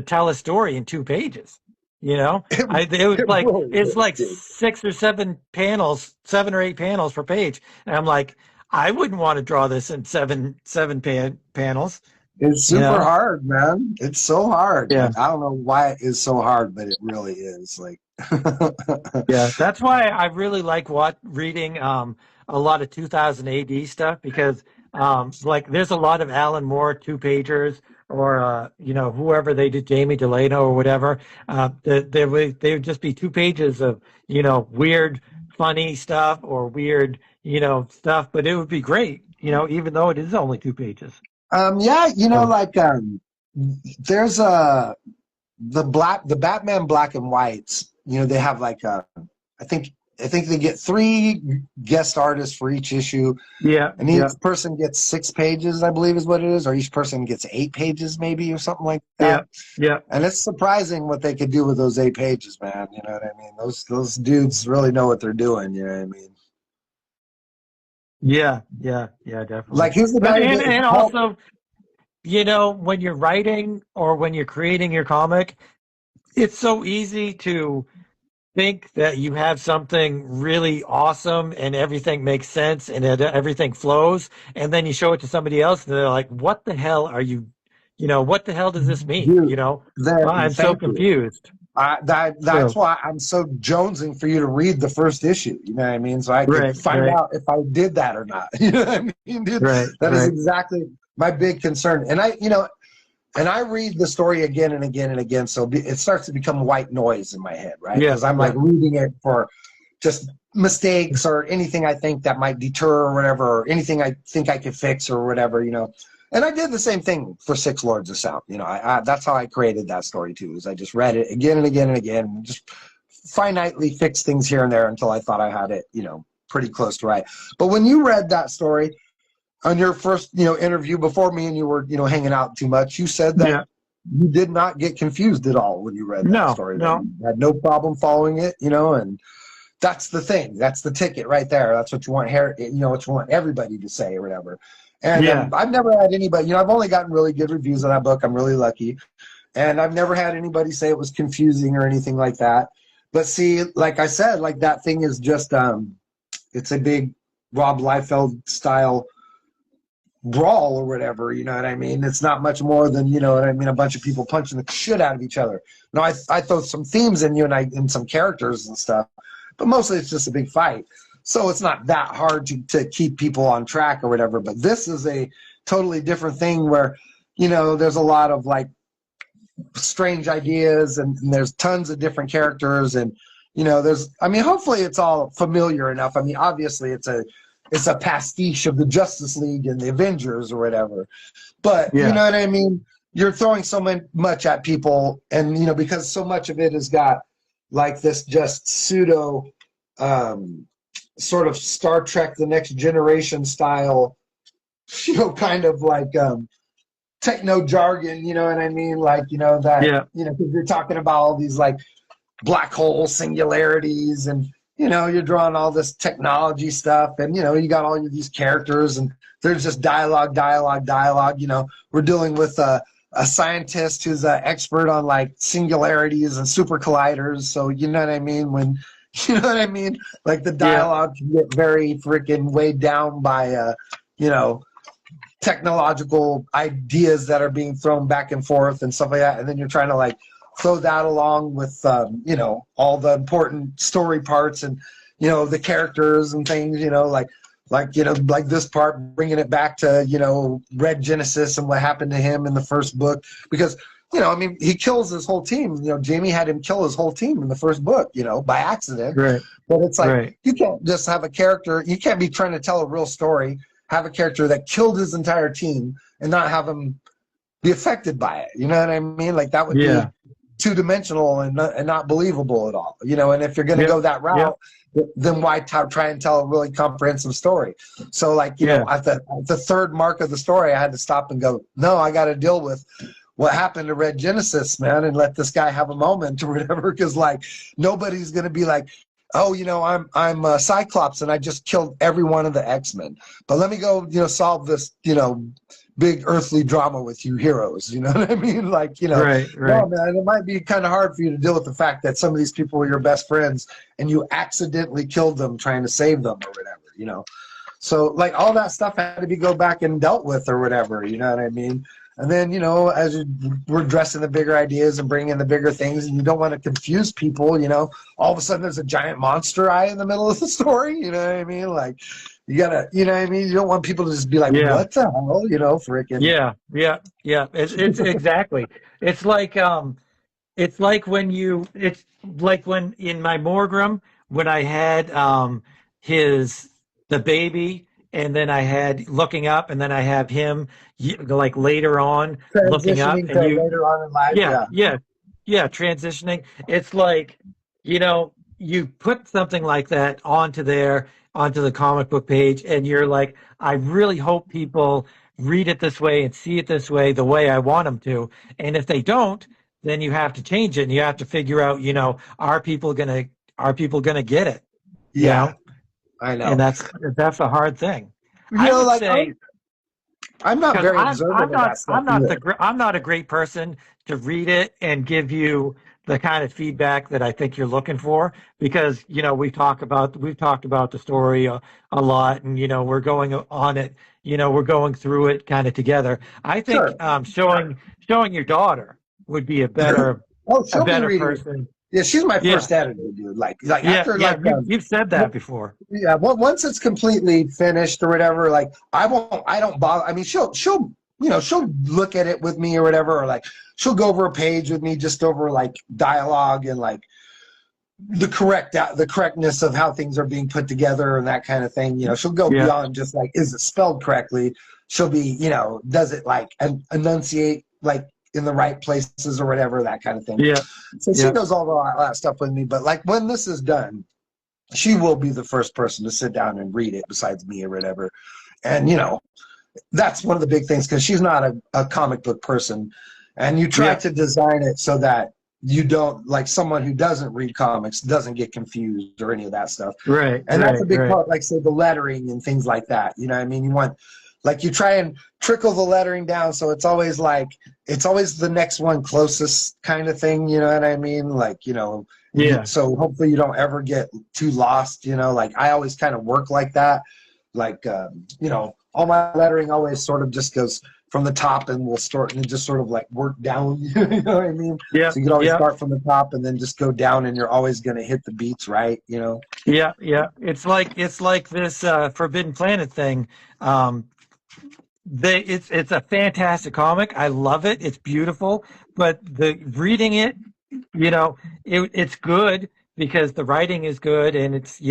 tell a story in 2 pages. You know, it was It like really it's is, like dude. 6 or 7 panels, 7 or 8 panels per page, and I'm like, I wouldn't want to draw this in seven panels. It's You super know? hard, man. It's so hard. Yeah. Like, I don't know why it is so hard, but it really is. Like, Yeah, that's why I really like reading a lot of 2000 AD stuff because like there's a lot of Alan Moore 2-pagers or you know whoever they did Jamie Delano or whatever. There would just be 2 pages of you know weird, funny stuff or weird you know stuff, but it would be great you know even though it is only 2 pages. yeah, you know, So, like there's the Batman Black and Whites. You know, they have like I think they get 3 guest artists for each issue, Yeah, and each person gets 6 pages, I believe is what it is, or each person gets 8 pages maybe or something like yeah, that. yeah, And it's surprising what they could do with those 8 pages, man. You know what I mean? Those dudes really know what they're doing. You know what I mean? yeah, definitely. Like here's the But guy who and did and Hulk. also, you know, when you're writing or when you're creating your comic, it's so easy to think that you have something really awesome and everything makes sense and everything flows, and then you show it to somebody else and they're like, "What the hell are you? You know, what the hell does this mean? You Dude, know, I'm so thank you. confused." That's So why I'm so jonesing for you to read the first issue. You know what I mean? So I could right, find right, out if I did that or not. You know what I mean, dude? right, That is right. exactly my big concern. And I read the story again and again and again. So it starts to become white noise in my head, right? Yeah, Because I'm yeah, like reading it for just mistakes or anything I think that might deter or whatever, or anything I think I could fix or whatever, you know. And I did the same thing for Six Lords of Sound. You know, that's how I created that story too. Is I just read it again and again and again, and just finitely fixed things here and there until I thought I had it, you know, pretty close to right. But when you read that story on your first, you know, interview before me and you were, you know, hanging out too much, you said that yeah. you did not get confused at all when you read that No, story. That no. you had no problem following it, you know, and that's the thing. That's the ticket right there. That's what you want here, you know, what you want everybody to say or whatever. And Yeah, I've never had anybody, you know, I've only gotten really good reviews on that book. I'm really lucky. And I've never had anybody say it was confusing or anything like that. But see, like I said, like that thing is just, it's a big Rob Liefeld style brawl or whatever, you know what I mean? It's not much more than, you know what I mean, a bunch of people punching the shit out of each other. Now, I throw some themes in you and some characters and stuff, but mostly it's just a big fight. So it's not that hard to keep people on track or whatever. But this is a totally different thing where, you know, there's a lot of like strange ideas and there's tons of different characters and, you know, I mean, hopefully it's all familiar enough. I mean, obviously it's a pastiche of the Justice League and the Avengers or whatever. But you yeah, know what I mean? You're throwing so much at people, and you know, because so much of it has got like this just pseudo sort of Star Trek The Next Generation style, you know, kind of like techno jargon, you know what I mean? Like, you know, that, yeah, you know, because you're talking about all these like black hole singularities and you know you're drawing all this technology stuff and you know you got all of these characters and there's just dialogue. You know, we're dealing with a scientist who's an expert on like singularities and super colliders, so you know what I mean when you know what I mean, like the yeah, dialogue can get very freaking weighed down by you know, technological ideas that are being thrown back and forth and stuff like that, and then you're trying to like throw that along with you know, all the important story parts and you know the characters and things, you know, like you know, like this part bringing it back to, you know, Red Genesis and what happened to him in the first book, because you know, I mean, he kills his whole team. You know, Jamie had him kill his whole team in the first book, you know, by accident. right, But it's like right. you can't just have a character, you can't be trying to tell a real story, have a character that killed his entire team and not have him be affected by it. You know what I mean? Like that would be Yeah, two-dimensional and not believable at all, you know. And if you're going to yep, go that yep, route, then why try and tell a really comprehensive story? So like, you yeah, know, at the third mark of the story I had to stop and go, no, I got to deal with what happened to Red Genesis, man, and let this guy have a moment or whatever, because like nobody's going to be like, oh, you know, I'm Cyclops and I just killed every one of the X-Men, but let me go, you know, solve this, you know, big earthly drama with you heroes. You know what I mean? Like, you know, right, no, right. man, it might be kind of hard for you to deal with the fact that some of these people were your best friends and you accidentally killed them trying to save them or whatever, you know? So like all that stuff had to be go back and dealt with or whatever, you know what I mean? And then, you know, as we're addressing the bigger ideas and bringing in the bigger things, and you don't want to confuse people, you know, all of a sudden there's a giant monster eye in the middle of the story, you know what I mean? Like, you gotta, you know what I mean? You don't want people to just be like, Yeah, what the hell, you know, freaking. yeah, yeah, yeah. It's exactly. It's like it's like when it's like when in my Morgrim when I had his the baby and then I had looking up, and then I have him like later on looking up, Transitioning and to you, later on in life. yeah, Yeah. yeah, yeah, transitioning. It's like, you put something like that onto the comic book page, and you're like, I really hope people read it this way and see it this way, the way I want them to. And if they don't, then you have to change it, and you have to figure out, are people gonna get it? You Yeah, know, I and know. that's a hard thing. You I know, would like say, I'm not because very observant of that stuff either. I'm not a great person to read it and give you the kind of feedback that I think you're looking for, because we've talked about the story a lot, and we're going on it, we're going through it kind of together. I think Sure. showing your daughter would be Oh, a she'll be better reading it. person. Yeah, she's my Yeah, first editor, dude. Like yeah, after yeah. like You've said that before. yeah, once it's completely finished or whatever, like I don't bother. I mean, she'll look at it with me or whatever, or like she'll go over a page with me, just over like dialogue and like the correctness of how things are being put together and that kind of thing. She'll go Yeah, beyond just like, is it spelled correctly? She'll be, does it like enunciate like in the right places or whatever, that kind of thing. yeah, So she yeah, does all that stuff with me. But like when this is done, she will be the first person to sit down and read it besides me or whatever. And that's one of the big things, because she's not a comic book person, and you try yeah. to design it so that you don't, like, someone who doesn't read comics doesn't get confused or any of that stuff. Right, And that's a right, big right. part, like say the lettering and things like that. I mean, you want, like, you try and trickle the lettering down so it's always the next one closest kind of thing. You know what I mean? Like, Yeah, so hopefully you don't ever get too lost. Like I always kind of work like that. Like, all my lettering always sort of just goes from the top, and we'll start and just sort of like work down. You know what I mean? yeah, So you can always yeah. start from the top and then just go down, and you're always going to hit the beats right. Yeah, yeah. It's like this Forbidden Planet thing. Um, it's a fantastic comic. I love it. It's beautiful, but the reading it, it's good because the writing is good, and it's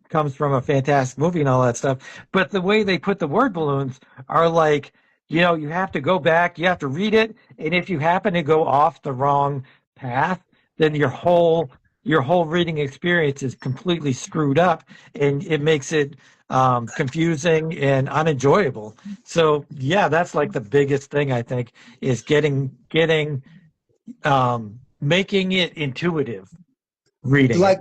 comes from a fantastic movie and all that stuff. But the way they put the word balloons are like, you have to go back, you have to read it, and if you happen to go off the wrong path, then your whole reading experience is completely screwed up, and it makes it confusing and unenjoyable. So yeah, that's like the biggest thing I think is making it intuitive reading it. Like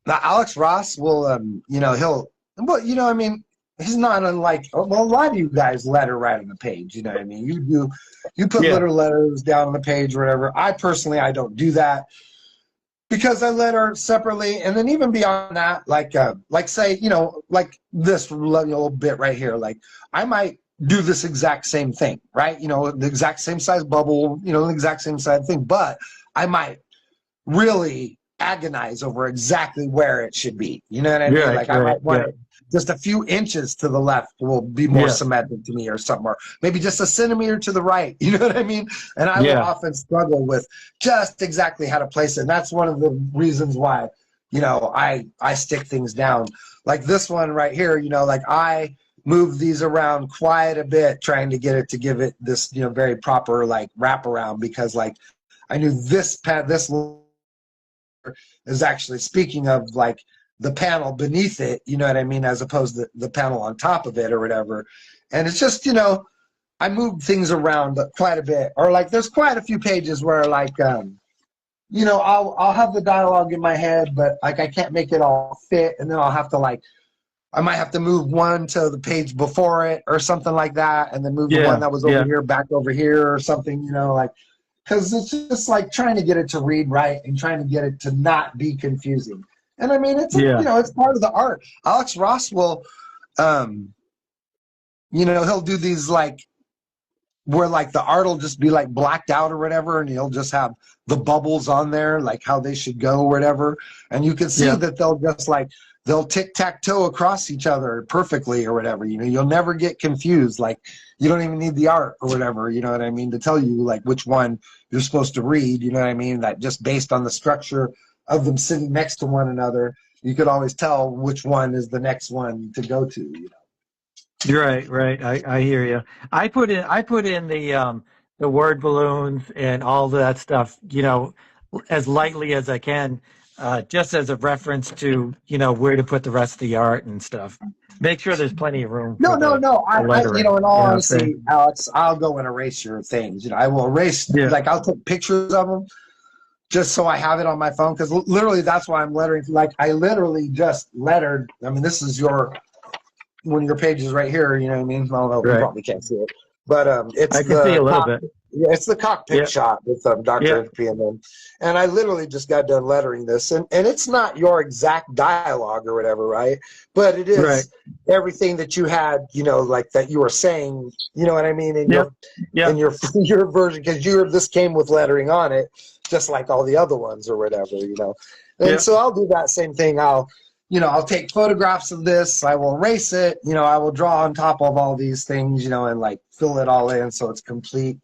Alex Ross will he'll, well, I mean, he's not unlike, well, a lot of you guys letter right on the page. You know what I mean? You put Yeah, little letters down on the page or whatever. I personally, I don't do that, because I letter separately. And then even beyond that, like say, like this little bit right here, like I might do this exact same thing, right? The exact same size bubble, the exact same size thing, but I might really agonize over exactly where it should be. You know what I mean? right, Like I right, might want yeah, it just a few inches to the left will be more yeah, symmetric to me, or something, or maybe just a centimeter to the right. You know what I mean? And I will yeah, often struggle with just exactly how to place it. And that's one of the reasons why, I stick things down. Like this one right here, like I move these around quite a bit, trying to get it to give it this, very proper like wraparound, because like I knew this is actually speaking of like the panel beneath it, you know what I mean, as opposed to the panel on top of it or whatever. And it's just, I moved things around quite a bit, or like there's quite a few pages where like, I'll have the dialogue in my head, but like I can't make it all fit, and then I'll have to like, I might have to move one to the page before it or something like that, and then move the one yeah, that was over yeah, here back over here or something, like, because it's just like trying to get it to read right and trying to get it to not be confusing. And I mean, yeah, it's part of the art. Alex Ross will, he'll do these like where like the art will just be like blacked out or whatever, and he'll just have the bubbles on there, like how they should go or whatever. And you can see yeah, that they'll tic-tac-toe across each other perfectly or whatever. You'll never get confused. Like you don't even need the art or whatever, you know what I mean, to tell you like which one you're supposed to read, you know what I mean? That just based on the structure of them sitting next to one another, you could always tell which one is the next one to go to. Right, right. I hear you. I put in the word balloons and all that stuff, as lightly as I can, just as a reference to, where to put the rest of the art and stuff. Make sure there's plenty of room No, for no, no. the In lettering. all You know what I'm honesty, saying? Alex, I'll go and erase your things. I will erase, Yeah. like, I'll take pictures of them just so I have it on my phone. Because literally, that's why I'm lettering. Like, I literally just lettered. I mean, this is one of your pages right here. You know what I mean? I don't know. You Right. probably can't see it, but it's I can see the a little cock. bit. Yeah, it's the cockpit Yeah. shot with Dr. Yeah. Entropy and them. And I literally just got done lettering this, and it's not your exact dialogue or whatever, right? But it Right. is everything that you had, like that you were saying. You know what I mean? In Yep. in Yep. your your version, because this came with lettering on it, just like all the other ones or whatever. And Yep. so I'll do that same thing. I'll take photographs of this. I will erase it. I will draw on top of all these things, and like fill it all in so it's complete.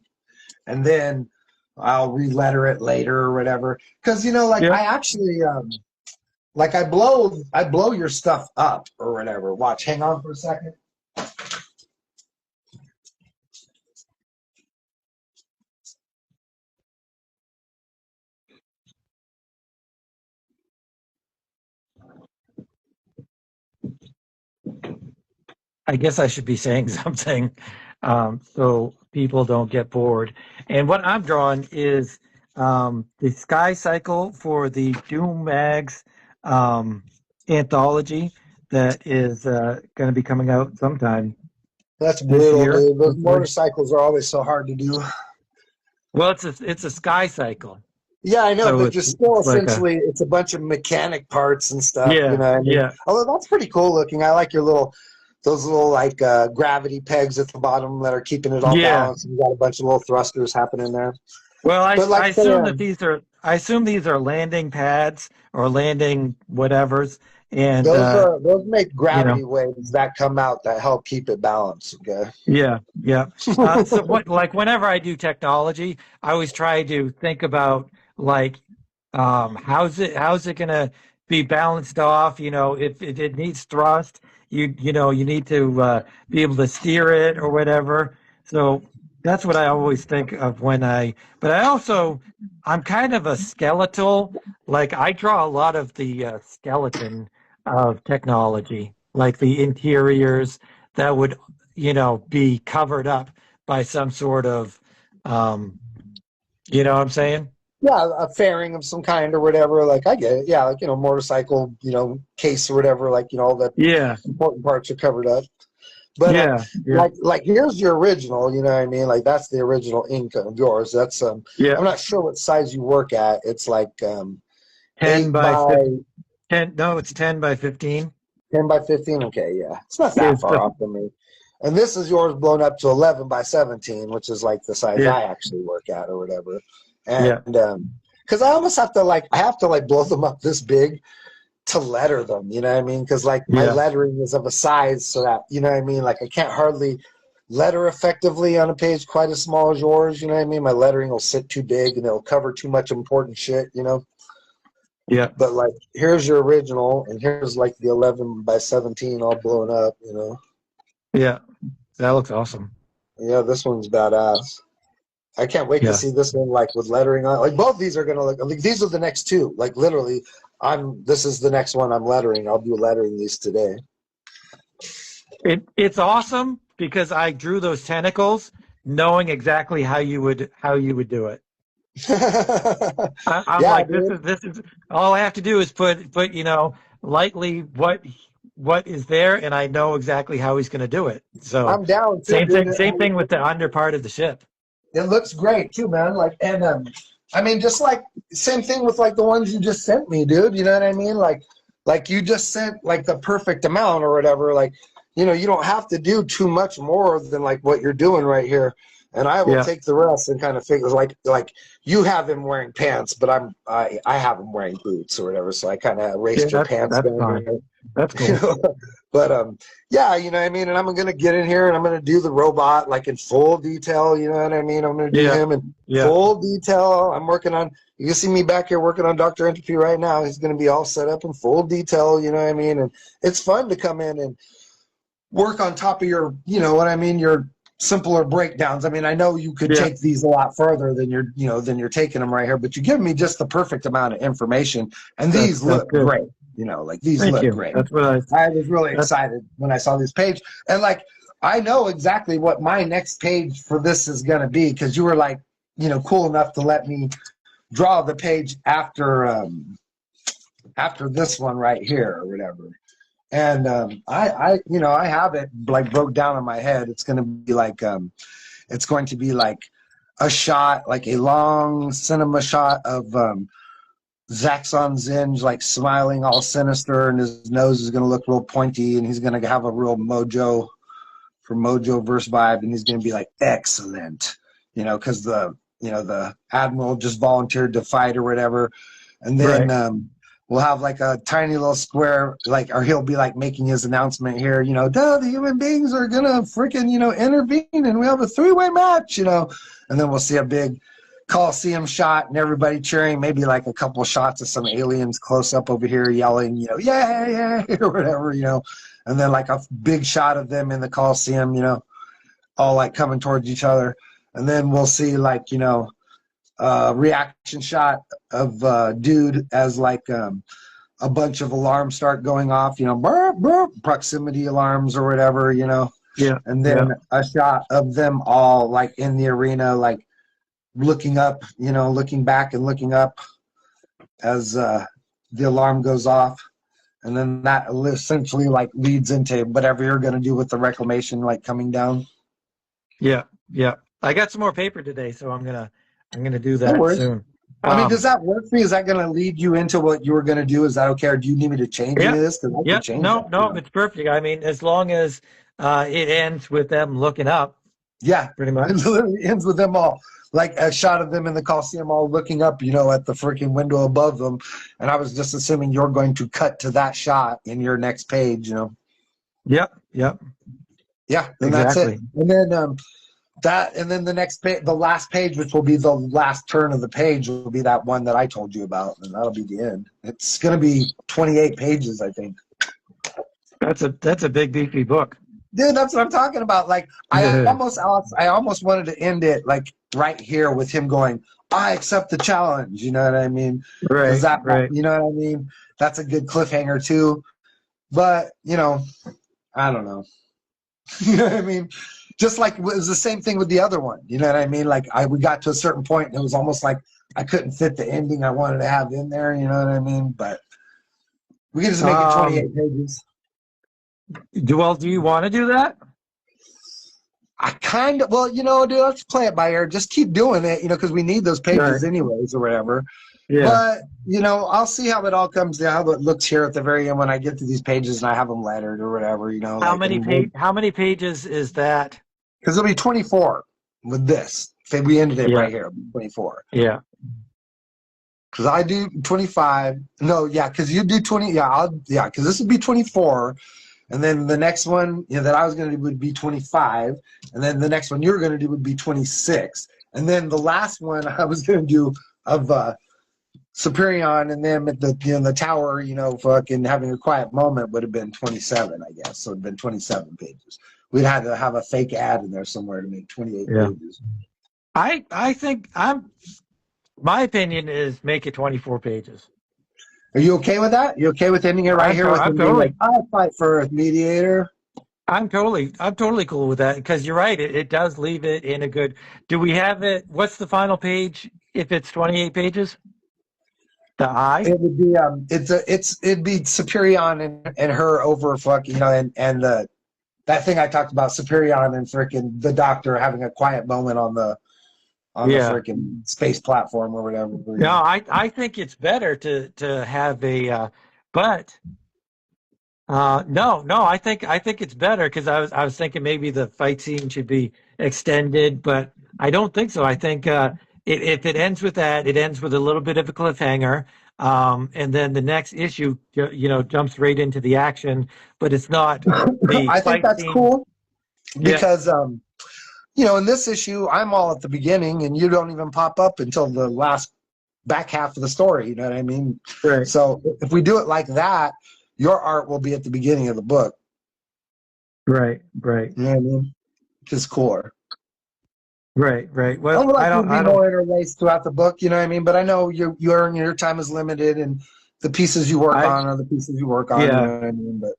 And then I'll re-letter it later or whatever. Because like Yep. I actually like I blow your stuff up or whatever. Watch, hang on for a second. I guess I should be saying something, so people don't get bored. And what I'm drawing is the Sky Cycle for the Doom Mags um, anthology that is going to be coming out sometime That's this brutal, year, dude. Those hopefully. motorcycles are always so hard to do. Well, it's a Sky Cycle, Yeah, I know, so but you're still it's like a essentially it's a bunch of mechanic parts and stuff. You yeah, know what I mean? yeah, Although that's pretty cool looking. I like those little like gravity pegs at the bottom that are keeping it all yeah. balanced. You got a bunch of little thrusters happening there. Well, But I like say, assume that I assume these are landing pads or landing whatevers, and those make you know. gravity waves that come out that help keep it balanced. Okay. Yeah, yeah. So like whenever I do technology, I always try to think about like, how's it gonna be balanced off? If it needs thrust, you need to be able to steer it or whatever. So that's what I always think of but I'm kind of a skeletal, like I draw a lot of the skeleton of technology, like the interiors that would be covered up by some sort of, um, you know what I'm saying? Yeah, a fairing of some kind or whatever. Like I get it. Yeah, like motorcycle, case or whatever. Like all the Yeah, important parts are covered up. But yeah, yeah, like here's your original. You know what I mean? Like that's the original ink of yours. That's yeah. I'm not sure what size you work at. It's like 10 8 by by 15. 10, no, it's 10 by 15 10 by 15. Okay, yeah, it's not that is far the, off from me. And this is yours blown up to 11 by 17, which is like the size yeah, I actually work at or whatever. yeah, And because I almost have to blow them up this big to letter them. You know what I mean? Because like my yeah, lettering is of a size so that what I mean. Like I can't hardly letter effectively on a page quite as small as yours. You know what I mean? My lettering will sit too big and it'll cover too much important shit. yeah, But like here's your original, and here's like the 11 by 17 all blown up. yeah. That looks awesome. Yeah, this one's badass. I can't wait to Yeah. see this one like with lettering on. Like both these are gonna look. Like these are the next two. Like literally, This is the next one I'm lettering. I'll be lettering these today. It's awesome because I drew those tentacles knowing exactly how you would do it. I'm Yeah, like, dude. this is all I have to do is put lightly what is there, and I know exactly how he's going to do it. So I'm down too, dude. same thing with the under part of the ship. It looks great too, man. Like, and I mean, just like same thing with like the ones you just sent me, dude. You know what I mean? Like you just sent like the perfect amount or whatever. Like, you don't have to do too much more than like what you're doing right here. And I will Yeah, take the rest and kind of figure like you have him wearing pants, but I have him wearing boots or whatever. So I kind of yeah, erased your pants that's down fine. here. That's You cool. know? But yeah, you know what I mean. And I'm gonna get in here and I'm gonna do the robot like in full detail. You know what I mean. I'm gonna do Yeah, him in yeah, full detail. I'm working on. You can see me back here working on Dr. Entropy right now. He's gonna be all set up in full detail. You know what I mean. And it's fun to come in and work on top of your, you know what I mean, your simpler breakdowns. I mean, I know you could Yeah. take these a lot further than you're taking them right here, but you're giving me just the perfect amount of information, and these That's look good. great. You know, like these Thank look you. great. That's what I was really that's excited when I saw this page, and like I know exactly what my next page for this is going to be, because you were like, you know, cool enough to let me draw the page after this one right here or whatever. And I you know, I have it like broke down in my head. It's going to be like a shot, like a long cinema shot of Zaxxon Zinj like smiling all sinister, and his nose is going to look real pointy, and he's going to have a real Mojo for Mojo verse vibe, and he's going to be like excellent, you know, because the admiral just volunteered to fight or whatever, and then we'll have like a tiny little square, like, or he'll be like making his announcement here, you know, duh, the human beings are gonna freaking, you know, intervene, and we have a 3-way match, you know, and then we'll see a big Coliseum shot and everybody cheering, maybe like a couple of shots of some aliens close up over here yelling, you know, yeah, or whatever, you know, and then like a big shot of them in the Coliseum, you know, all like coming towards each other, and then we'll see like, you know, reaction shot of dude as like a bunch of alarms start going off, you know, burp, burp, proximity alarms or whatever, you know. Yeah. And then a shot of them all like in the arena, like looking up, you know, looking back and looking up as the alarm goes off. And then that essentially like leads into whatever you're going to do with the reclamation, like coming down. Yeah. I got some more paper today, so I'm gonna do No that worries. soon. I mean, does that work for you? Is that going to lead you into what you were going to do? Is that okay? Or do you need me to change any of this? Because I can change No, that, no, you know? it's perfect. I mean, as long as it ends with them looking up, Yeah, pretty much. it literally ends with them all, like a shot of them in the Coliseum all looking up, you know, at the freaking window above them. And I was just assuming you're going to cut to that shot in your next page, you know? Yep. Yeah, and Exactly. that's it. And then the next page, the last page, which will be the last turn of the page, will be that one that I told you about, and that'll be the end. It's going to be 28 pages, I think. That's a big beefy book. Dude, that's what I'm talking about. Like, I almost wanted to end it like right here with him going, "I accept the challenge." You know what I mean? Right. You know what I mean? That's a good cliffhanger too. But you know, I don't know. You know what I mean? Just like it was the same thing with the other one. You know what I mean? Like we got to a certain point, and it was almost like I couldn't fit the ending I wanted to have in there. You know what I mean? But we can just make it 28 pages. Do you want to do that? I kind of, well, you know, dude, let's play it by ear. Just keep doing it, you know, because we need those pages anyways or whatever. Yeah. But, you know, I'll see how it all comes down, how it looks here at the very end when I get to these pages and I have them lettered or whatever, you know. How many pages is that? Because it'll be 24 with this. If we ended it right here, 24. Yeah. Because I do 25. No, yeah, because you do 20. Yeah, because this would be 24. And then the next one, you know, that I was going to do would be 25. And then the next one you're going to do would be 26. And then the last one I was going to do of Superion and them at the tower, you know, fucking having a quiet moment would have been 27, I guess. So it'd been 27 pages. We'd had to have a fake ad in there somewhere to make 28 pages. I think my opinion is make it 24 pages. Are you okay with that? You okay with ending it right here with him being like, I'll fight for a mediator? I'm totally cool with that, because you're right. It does leave it in a good. Do we have it? What's the final page if it's 28 pages? The eye. It would be it'd be Superion and her over fucking, you know, and that thing I talked about, Superion and freaking the Doctor having a quiet moment on the freaking space platform or whatever. No, I think it's better to have a but no, I think it's better, because I was thinking maybe the fight scene should be extended, but I don't think so. I think if it ends with that, it ends with a little bit of a cliffhanger, and then the next issue, you know, jumps right into the action, but it's not the I think that's scene. cool, because you know, in this issue, I'm all at the beginning, and you don't even pop up until the last back half of the story. You know what I mean? Right. So if we do it like that, your art will be at the beginning of the book. Right, right, You know what I mean? Which is cooler. right, right. I Well, would like to be I don't. more interlaced throughout the book, you know what I mean? But I know your time is limited, and the pieces you work I on are the pieces you work on, you Yeah, know what I mean? But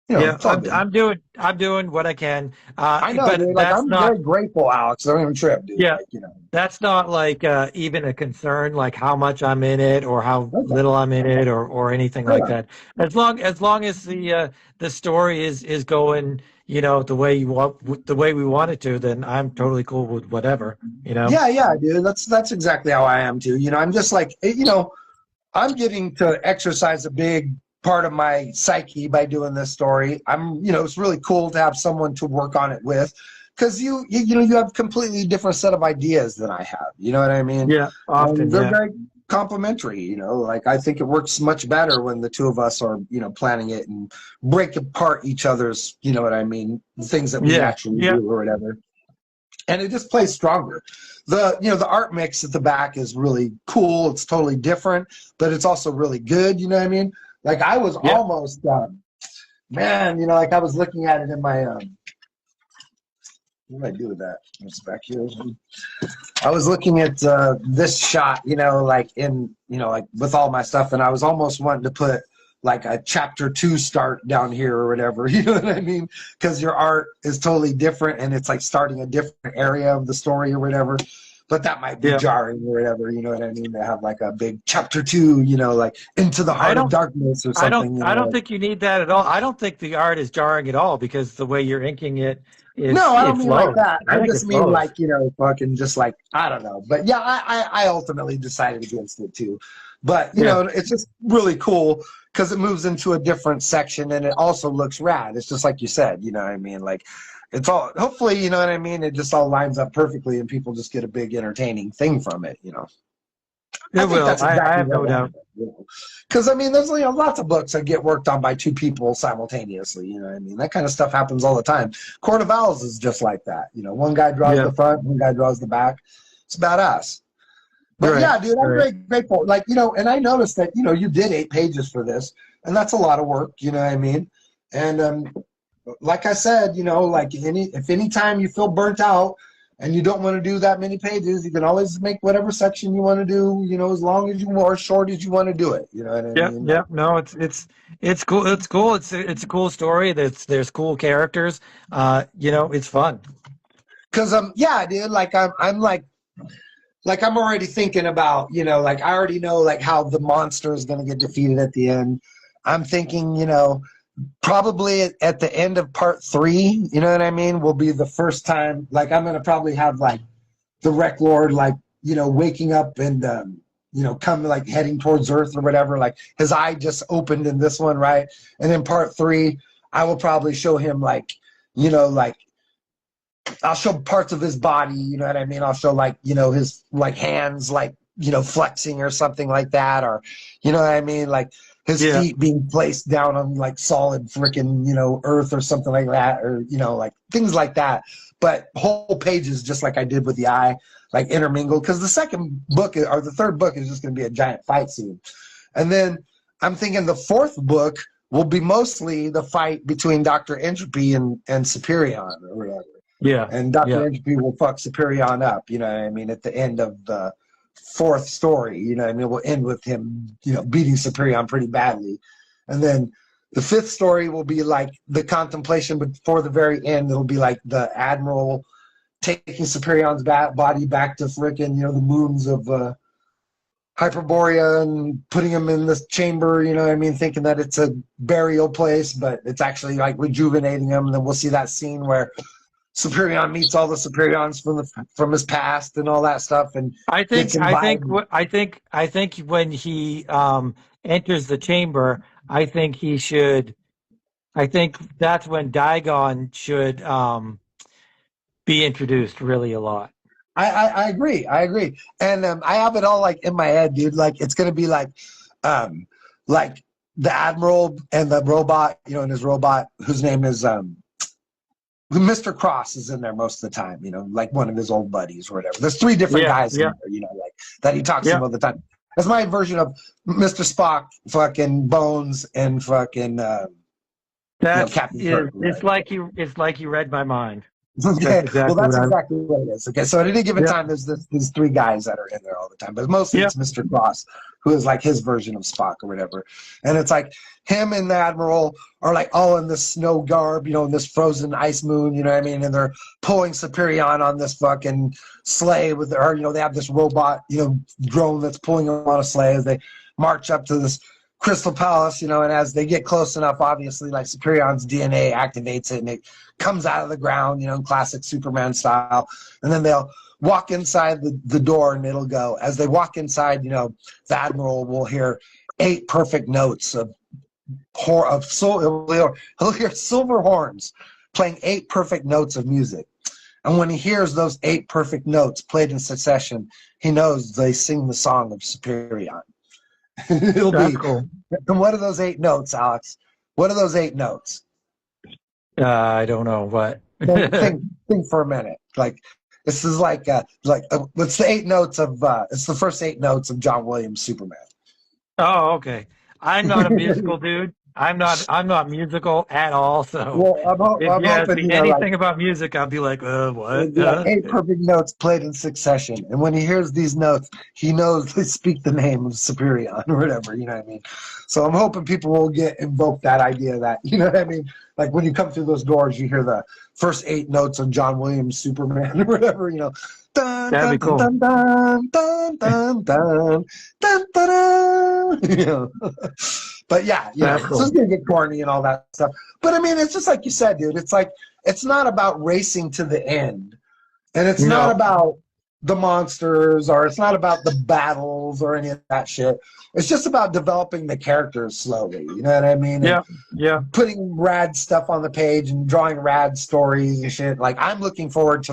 yeah. it's all good. I'm doing what I can. I know, But dude. Like that's I'm not. very grateful, Alex. Don't even trip, dude. Yeah, Like, that's not like even a concern, like how much I'm in it or how okay, little I'm in it or anything right like on. that. As long as the story is going, the way you want, the way we want it to, then I'm totally cool with whatever, you know. Yeah, yeah, dude. That's exactly how I am too. I'm just like, I'm getting to exercise a big part of my psyche by doing this story. It's really cool to have someone to work on it with, because you have completely different set of ideas than I have. You know what I mean? Yeah, often, And they're yeah. very complementary. Like I think it works much better when the two of us are planning it and break apart each other's. You know what I mean? The things that we Yeah, naturally yeah, do or whatever, and it just plays stronger. The art mix at the back is really cool. It's totally different, but it's also really good. You know what I mean? Like I was yeah. almost man. Like I was looking at it in my what did I do with that? It's back here. I was looking at this shot, like like with all my stuff, and I was almost wanting to put like a chapter 2 start down here or whatever. You know what I mean? Because your art is totally different, and it's like starting a different area of the story or whatever. But that might be Yeah. jarring or whatever. You know what I mean? To have like a big chapter 2, like into the I heart of don't darkness or something. I don't Like, think you need that at all. I don't think the art is jarring at all because the way you're inking it no, I it don't mean like flows. that. I I think just it mean flows. like, fucking just like, I don't know. But yeah, I ultimately decided against it too. But, Yeah. it's just really cool because it moves into a different section and it also looks rad. It's just like you said, you know what I mean? Like, it's all, hopefully, you know what I mean? It just all lines up perfectly and people just get a big entertaining thing from it. I It think will. that's I exactly have what no I doubt. wanted. Because I mean, there's lots of books that get worked on by two people simultaneously. You know what I mean? That kind of stuff happens all the time. Court of Owls is just like that. One guy draws Yeah. the front, one guy draws the back. It's badass. But Right. yeah, dude, I'm Right. very grateful. Like, and I noticed that, you did 8 pages for this, and that's a lot of work, you know what I mean? And like I said, like if any time you feel burnt out and you don't want to do that many pages, you can always make whatever section you want to do, as long as you or short as you want to do it. You know what I Yeah. mean? Yeah. Like, No, it's cool. It's cool. It's a cool story. There's cool characters. It's fun. because yeah, dude, like I'm like I'm already thinking about, like I already know like how the monster is gonna get defeated at the end. I'm thinking, probably at the end of part 3, you know what I mean, will be the first time like I'm gonna probably have like the Wreck Lord like, waking up and come like heading towards Earth or whatever. Like his eye just opened in this one, right? And in part 3, I will probably show him like, like I'll show parts of his body, you know what I mean? I'll show like, his like hands like, flexing or something like that, or you know what I mean? Like his Yeah. feet being placed down on like solid freaking, earth or something like that, or like things like that. But whole pages just like I did with the eye, like intermingled, because the second book or the third book is just gonna be a giant fight scene. And then I'm thinking the fourth book will be mostly the fight between Dr. Entropy and Superion or whatever. Yeah. And Dr. Yeah. Entropy will fuck Superion up, you know what I mean, at the end of the fourth story, you know what I mean? We'll end with him, beating Superion pretty badly. And then the fifth story will be like the contemplation, but before the very end, it'll be like the Admiral taking Superion's body back to frickin', the moons of Hyperborea and putting him in this chamber, you know what I mean, thinking that it's a burial place, but it's actually like rejuvenating him. And then we'll see that scene where Superion meets all the Superions from his past and all that stuff, and gets imbibed. I think when he enters the chamber, I think that's when Digon should be introduced really a lot. I agree. I agree. And I have it all like in my head, dude. Like it's gonna be like the Admiral and the robot, and his robot whose name is Mr. Cross is in there most of the time, like one of his old buddies or whatever. There's 3 different Yeah. guys in Yeah. there, like that he talks to Yeah. him all the time. That's my version of Mr. Spock, fucking Bones, and fucking That's Captain is Kirk. it's like you read my mind. Okay, exactly well, that's what I'm- exactly what it is. Okay, so at any given Yep. time, there's these three guys that are in there all the time, but mostly Yep. it's Mr. Cross, who is like his version of Spock or whatever. And it's like him and the Admiral are like all in this snow garb, in this frozen ice moon, you know what I mean? And they're pulling Superion on this fucking sleigh with their, they have this robot, drone that's pulling them on a sleigh as they march up to this Crystal Palace, and as they get close enough, obviously, like Superion's DNA activates it and it comes out of the ground, classic Superman style. And then they'll walk inside the door and it'll go. As they walk inside, the Admiral will hear 8 perfect notes he'll hear silver horns playing 8 perfect notes of music. And when he hears those 8 perfect notes played in succession, he knows they sing the song of Superion. It'll That's be cool. And what are those 8 notes, Alex? What are those 8 notes? I don't know what. think for a minute. Like this is what's the 8 notes of? It's the first 8 notes of John Williams' Superman. Oh, okay. I'm not a musical dude. I'm not musical at all. So Well, I'm if you ask hoping me anything about music, I'll be like, what? it'd be like 8 perfect notes played in succession, and when he hears these notes, he knows they speak the name of Superion or whatever. You know what I mean? So I'm hoping people will invoke that idea that what I mean. Like when you come through those doors, you hear the first 8 notes of John Williams' Superman or whatever. Dun, That'd be cool. dun, dun, dun, dun, dun, dun, dun, dun. But yeah, That's cool. So it's gonna get corny and all that stuff. But I mean, it's just like you said, dude. It's like it's not about racing to the end, and it's not about the monsters or it's not about the battles or any of that shit. It's just about developing the characters slowly. You know what I mean? Yeah. Putting rad stuff on the page and drawing rad stories and shit. Like I'm looking forward to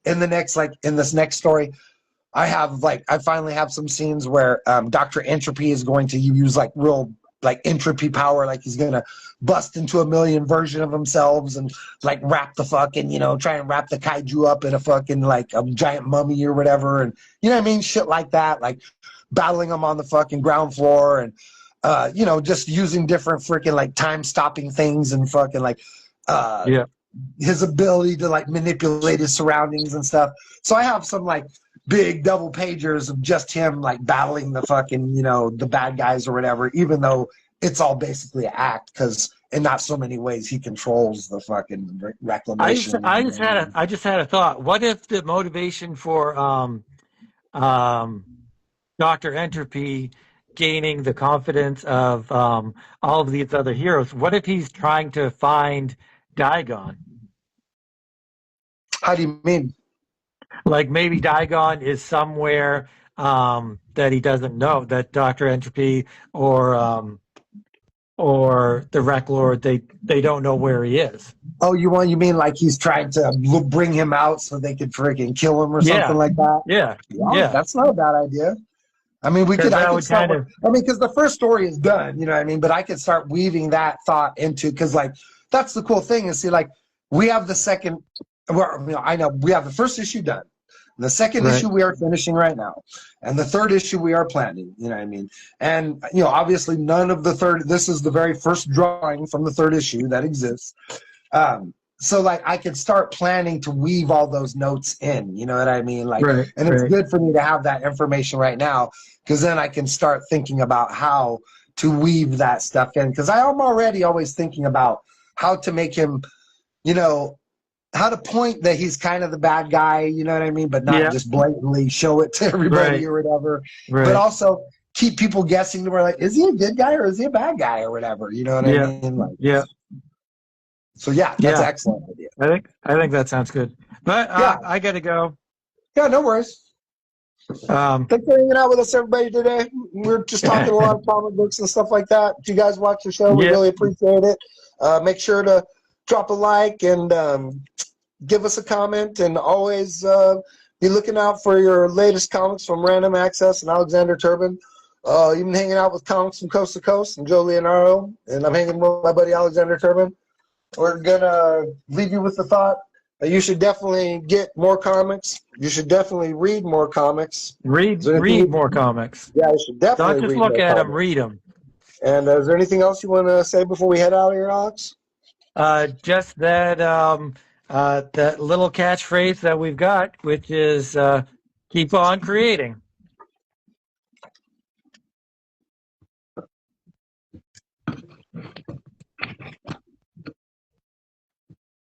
in this next story. I finally have some scenes where Dr. Entropy is going to use real entropy power, like he's gonna bust into a million version of themselves and wrap the fucking try and wrap the kaiju up in a fucking a giant mummy or whatever, and shit like that, battling them on the fucking ground floor and just using different freaking time stopping things and fucking his ability to manipulate his surroundings and stuff. So I have some big double pagers of just him battling the fucking the bad guys or whatever, even though it's all basically an act, because in not so many ways he controls the fucking reclamation. I just had a thought. What if the motivation for Dr. Entropy gaining the confidence of all of these other heroes, what if he's trying to find Digon? How do you mean? Maybe Digon is somewhere that he doesn't know, that Dr. Entropy or the Rec Lord, they don't know where he is. Oh, you mean he's trying to bring him out so they could freaking kill him or something like that? Yeah. That's not a bad idea. I mean, because the first story is done, but I could start weaving that thought into, because that's the cool thing is we have the second. Well, I know we have the first issue done. The second issue we are finishing right now, and the third issue we are planning. You know what I mean? And obviously none of the third. This is the very first drawing from the third issue that exists. So I could start planning to weave all those notes in. You know what I mean? It's good for me to have that information right now, because then I can start thinking about how to weave that stuff in. Because I am already always thinking about how to make him, how to point that he's kind of the bad guy, you know what I mean? But not just blatantly show it to everybody or whatever. Right. But also keep people guessing to where is he a good guy or is he a bad guy or whatever? You know what I mean? So that's an excellent idea. I think that sounds good. But I gotta go. Yeah, no worries. Thanks for hanging out with us, everybody, today. We're just talking a lot of comic books and stuff like that. If you guys watch the show, we really appreciate it. Make sure to drop a like and give us a comment, and always be looking out for your latest comics from Random Access and Alexander Turbin. Even hanging out with Comics from Coast to Coast and Joe Leonardo, and I'm hanging with my buddy Alexander Turbin. We're gonna leave you with the thought that you should definitely get more comics. You should definitely read more comics. Read more comics. Yeah, you should definitely don't just read look more at comics. them. Read them. And is there anything else you want to say before we head out of here, Alex? Just that that little catchphrase that we've got, which is keep on creating.